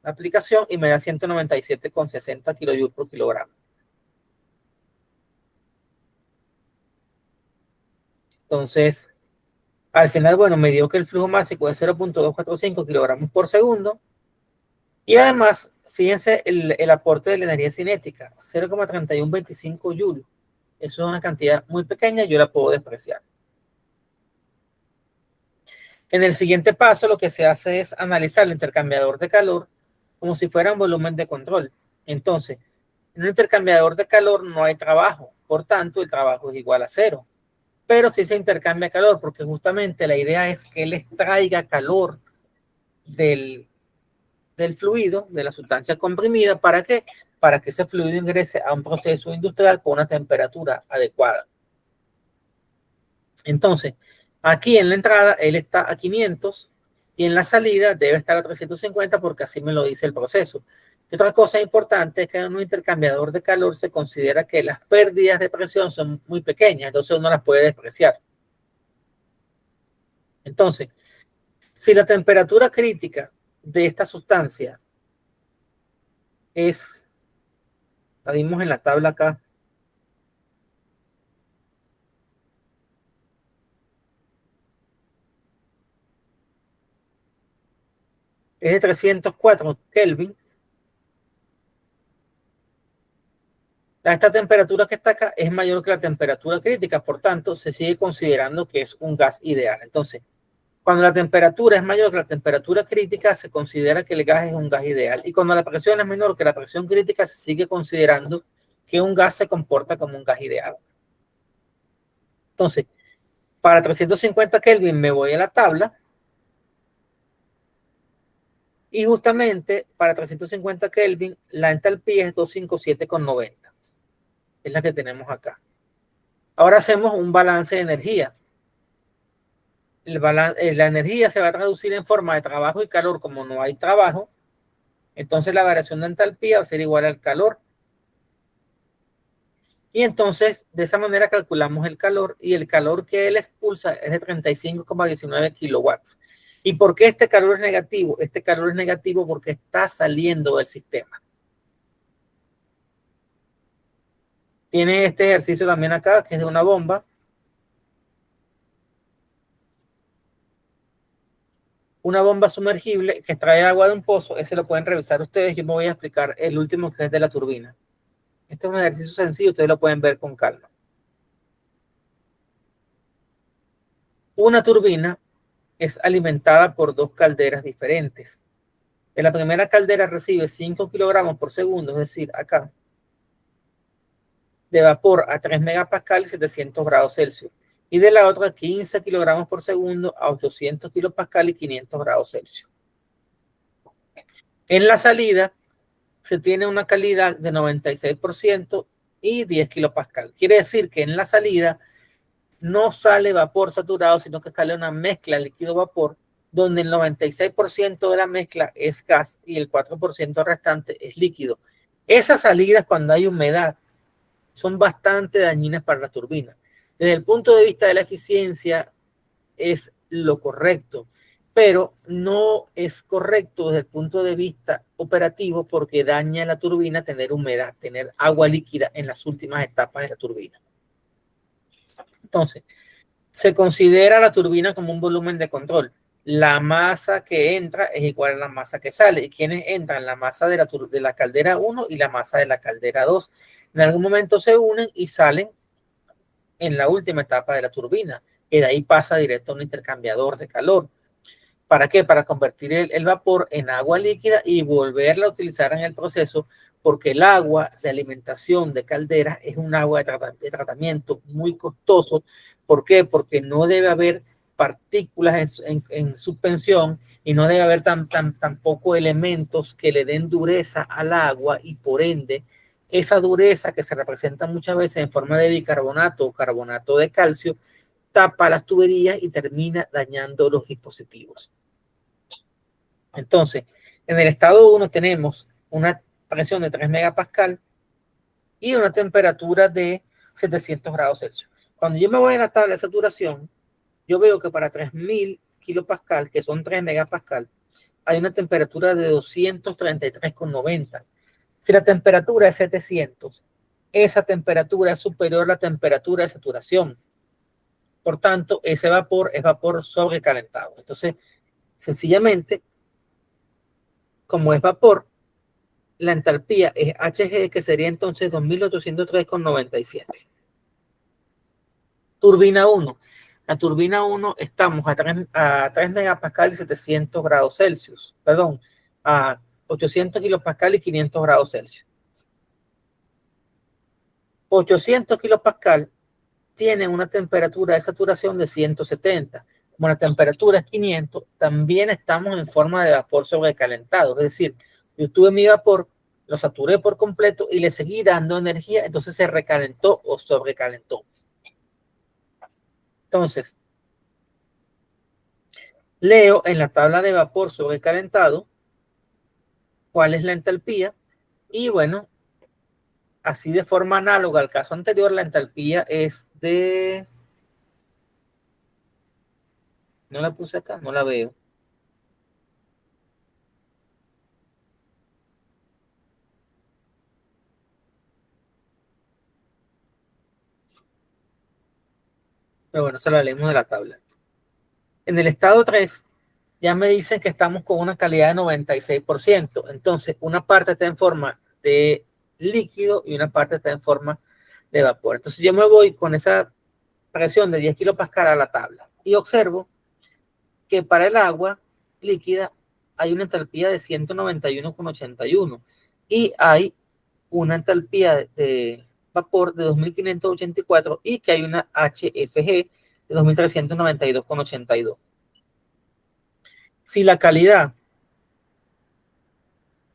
Speaker 1: la aplicación y me da 197,60 kilojoules por kilogramo. Entonces, al final, bueno, me dio que el flujo máximo es 0.245 kilogramos por segundo. Y además, fíjense el aporte de la energía cinética, 0,3125 joules. Eso es una cantidad muy pequeña, yo la puedo despreciar. En el siguiente paso, lo que se hace es analizar el intercambiador de calor como si fuera un volumen de control. Entonces, en un intercambiador de calor no hay trabajo, por tanto, el trabajo es igual a 0. Pero sí se intercambia calor, porque justamente la idea es que él extraiga calor del fluido, de la sustancia comprimida. ¿Para qué? Para que ese fluido ingrese a un proceso industrial con una temperatura adecuada. Entonces, aquí en la entrada, él está a 500 y en la salida debe estar a 350 porque así me lo dice el proceso. Y otra cosa importante es que en un intercambiador de calor se considera que las pérdidas de presión son muy pequeñas, entonces uno las puede despreciar. Entonces, si la temperatura crítica de esta sustancia es, la vimos en la tabla acá, es de 304 Kelvin, esta temperatura que está acá es mayor que la temperatura crítica, por tanto, se sigue considerando que es un gas ideal. Entonces, cuando la temperatura es mayor que la temperatura crítica, se considera que el gas es un gas ideal. Y cuando la presión es menor que la presión crítica, se sigue considerando que un gas se comporta como un gas ideal. Entonces, para 350 Kelvin me voy a la tabla. Y justamente para 350 Kelvin, la entalpía es 257,90. Es la que tenemos acá. Ahora hacemos un balance de energía. La energía se va a traducir en forma de trabajo y calor. Como no hay trabajo, entonces la variación de entalpía va a ser igual al calor. Y entonces, de esa manera calculamos el calor, y el calor que él expulsa es de 35,19 kilowatts. ¿Y por qué este calor es negativo? Este calor es negativo porque está saliendo del sistema. Tiene este ejercicio también acá, que es de una bomba. Una bomba sumergible que extrae agua de un pozo. Ese lo pueden revisar ustedes. Yo me voy a explicar el último, que es de la turbina. Este es un ejercicio sencillo, ustedes lo pueden ver con calma. Una turbina es alimentada por dos calderas diferentes. En la primera caldera recibe 5 kilogramos por segundo, es decir, acá, de vapor a 3 megapascales y 700 grados Celsius. Y de la otra 15 kilogramos por segundo a 800 kilopascales y 500 grados Celsius. En la salida se tiene una calidad de 96% y 10 kilopascal. Quiere decir que en la salida no sale vapor saturado, sino que sale una mezcla líquido-vapor, donde el 96% de la mezcla es gas y el 4% restante es líquido. Esas salidas, cuando hay humedad, son bastante dañinas para la turbina. Desde el punto de vista de la eficiencia, es lo correcto, pero no es correcto desde el punto de vista operativo, porque daña la turbina tener humedad, tener agua líquida en las últimas etapas de la turbina. Entonces, se considera la turbina como un volumen de control. La masa que entra es igual a la masa que sale. ¿Y quiénes entran? La masa de la caldera 1 y la masa de la caldera 2. En algún momento se unen y salen en la última etapa de la turbina, y de ahí pasa directo a un intercambiador de calor. ¿Para qué? Para convertir el vapor en agua líquida y volverla a utilizar en el proceso, porque el agua de alimentación de calderas es un agua de tratamiento muy costoso. ¿Por qué? Porque no debe haber partículas en suspensión, y no debe haber tampoco elementos que le den dureza al agua, y por ende esa dureza, que se representa muchas veces en forma de bicarbonato o carbonato de calcio, tapa las tuberías y termina dañando los dispositivos. Entonces, en el estado 1 tenemos una presión de 3 megapascal y una temperatura de 700 grados Celsius. Cuando yo me voy a la tabla de saturación, yo veo que para 3000 kilopascal, que son 3 megapascal, hay una temperatura de 233,90. Si la temperatura es 700, esa temperatura es superior a la temperatura de saturación. Por tanto, ese vapor es vapor sobrecalentado. Entonces, sencillamente, como es vapor, la entalpía es Hg, que sería entonces 2803,97. Turbina 1. La turbina 1 estamos a 3 megapascal y 700 grados Celsius. Perdón, a 800 kilopascal y 500 grados Celsius. 800 kilopascal tiene una temperatura de saturación de 170. Como la temperatura es 500, también estamos en forma de vapor sobrecalentado. Es decir, yo tuve mi vapor, lo saturé por completo y le seguí dando energía, entonces se recalentó o sobrecalentó. Entonces, leo en la tabla de vapor sobrecalentado cuál es la entalpía y bueno, así de forma análoga al caso anterior, la entalpía es de... No la puse acá, no la veo. Pero bueno, se la leemos de la tabla. En el estado 3, ya me dicen que estamos con una calidad de 96%. Entonces, una parte está en forma de líquido y una parte está en forma de vapor. Entonces, yo me voy con esa presión de 10 kilopascal a la tabla y observo que para el agua líquida hay una entalpía de 191,81 y hay una entalpía de vapor de 2584 y que hay una HFG de 2392,82. Si la calidad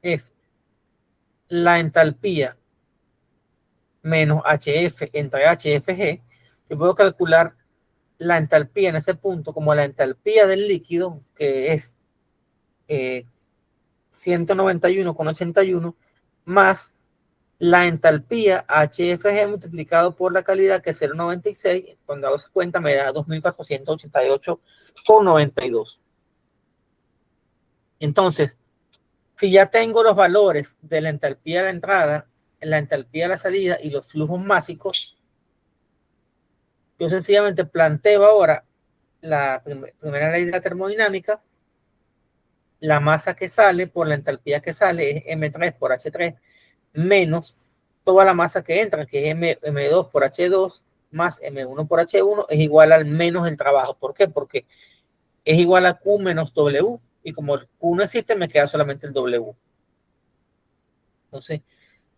Speaker 1: es la entalpía menos HF entre HFG, yo puedo calcular la entalpía en ese punto como la entalpía del líquido, que es 191,81, más la entalpía HFG multiplicado por la calidad, que es 0,96. Cuando hago esa cuenta me da 2488,92. Entonces, si ya tengo los valores de la entalpía de la entrada, la entalpía de la salida y los flujos másicos, yo sencillamente planteo ahora la primera ley de la termodinámica. La masa que sale por la entalpía que sale es M3 por H3 menos toda la masa que entra, que es M2 por H2 más M1 por H1 es igual al menos el trabajo. ¿Por qué? Porque es igual a Q menos W y como el Q no existe me queda solamente el W. Entonces,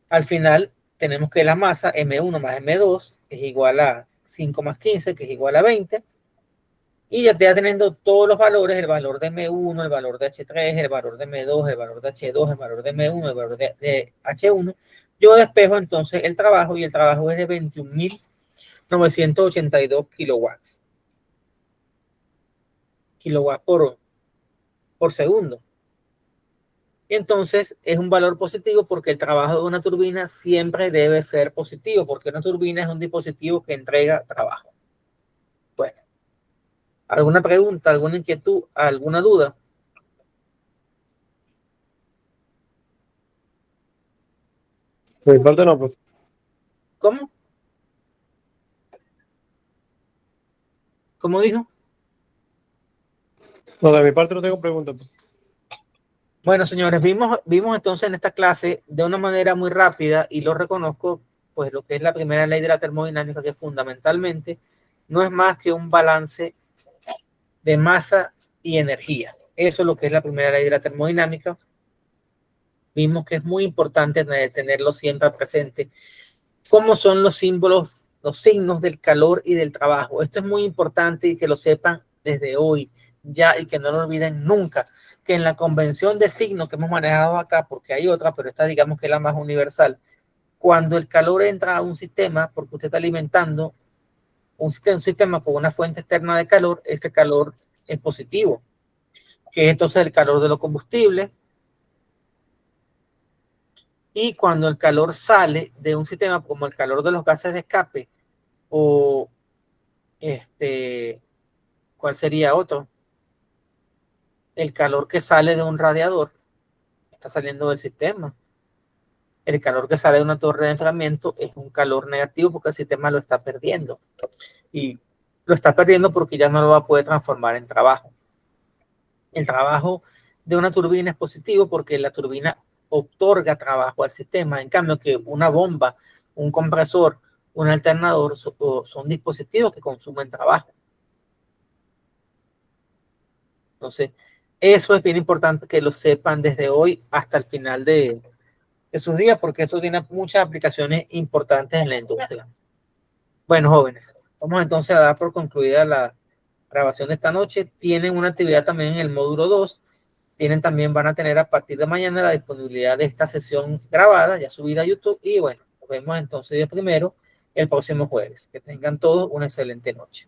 Speaker 1: al final tenemos que la masa M1 más M2 es igual a 5 más 15, que es igual a 20. Y ya teniendo todos los valores, el valor de M1, el valor de H3, el valor de M2, el valor de H2, el valor de M1, el valor de H1, yo despejo entonces el trabajo y el trabajo es de 21.982 kilowatts. Kilowatts por segundo. Y entonces es un valor positivo porque el trabajo de una turbina siempre debe ser positivo, porque una turbina es un dispositivo que entrega trabajo. Bueno, ¿alguna pregunta, alguna inquietud, alguna duda?
Speaker 3: De mi parte no, pues.
Speaker 1: ¿Cómo? ¿Cómo dijo?
Speaker 3: No, de mi parte no tengo preguntas, pues.
Speaker 1: Bueno, señores, vimos entonces en esta clase de una manera muy rápida y lo reconozco, pues lo que es la primera ley de la termodinámica, que fundamentalmente no es más que un balance de masa y energía. Eso es lo que es la primera ley de la termodinámica. Vimos que es muy importante tenerlo siempre presente. ¿Cómo son los símbolos, los signos del calor y del trabajo? Esto es muy importante y que lo sepan desde hoy ya y que no lo olviden nunca, que en la convención de signos que hemos manejado acá, porque hay otra, pero esta digamos que es la más universal, cuando el calor entra a un sistema, porque usted está alimentando un sistema con una fuente externa de calor, ese calor es positivo, que es entonces el calor de los combustibles. Y cuando el calor sale de un sistema, como el calor de los gases de escape, o ¿cuál sería otro? el calor que sale de un radiador está saliendo del sistema. El calor que sale de una torre de enfriamiento es un calor negativo porque el sistema lo está perdiendo. Y lo está perdiendo porque ya no lo va a poder transformar en trabajo. El trabajo de una turbina es positivo porque la turbina otorga trabajo al sistema. En cambio, que una bomba, un compresor, un alternador son dispositivos que consumen trabajo. Entonces, eso es bien importante que lo sepan desde hoy hasta el final de sus días, porque eso tiene muchas aplicaciones importantes en la industria. Bueno, jóvenes, vamos entonces a dar por concluida la grabación de esta noche. Tienen una actividad también en el módulo 2. Van a tener a partir de mañana la disponibilidad de esta sesión grabada, ya subida a YouTube. Y bueno, nos vemos entonces de primero el próximo jueves. Que tengan todos una excelente noche.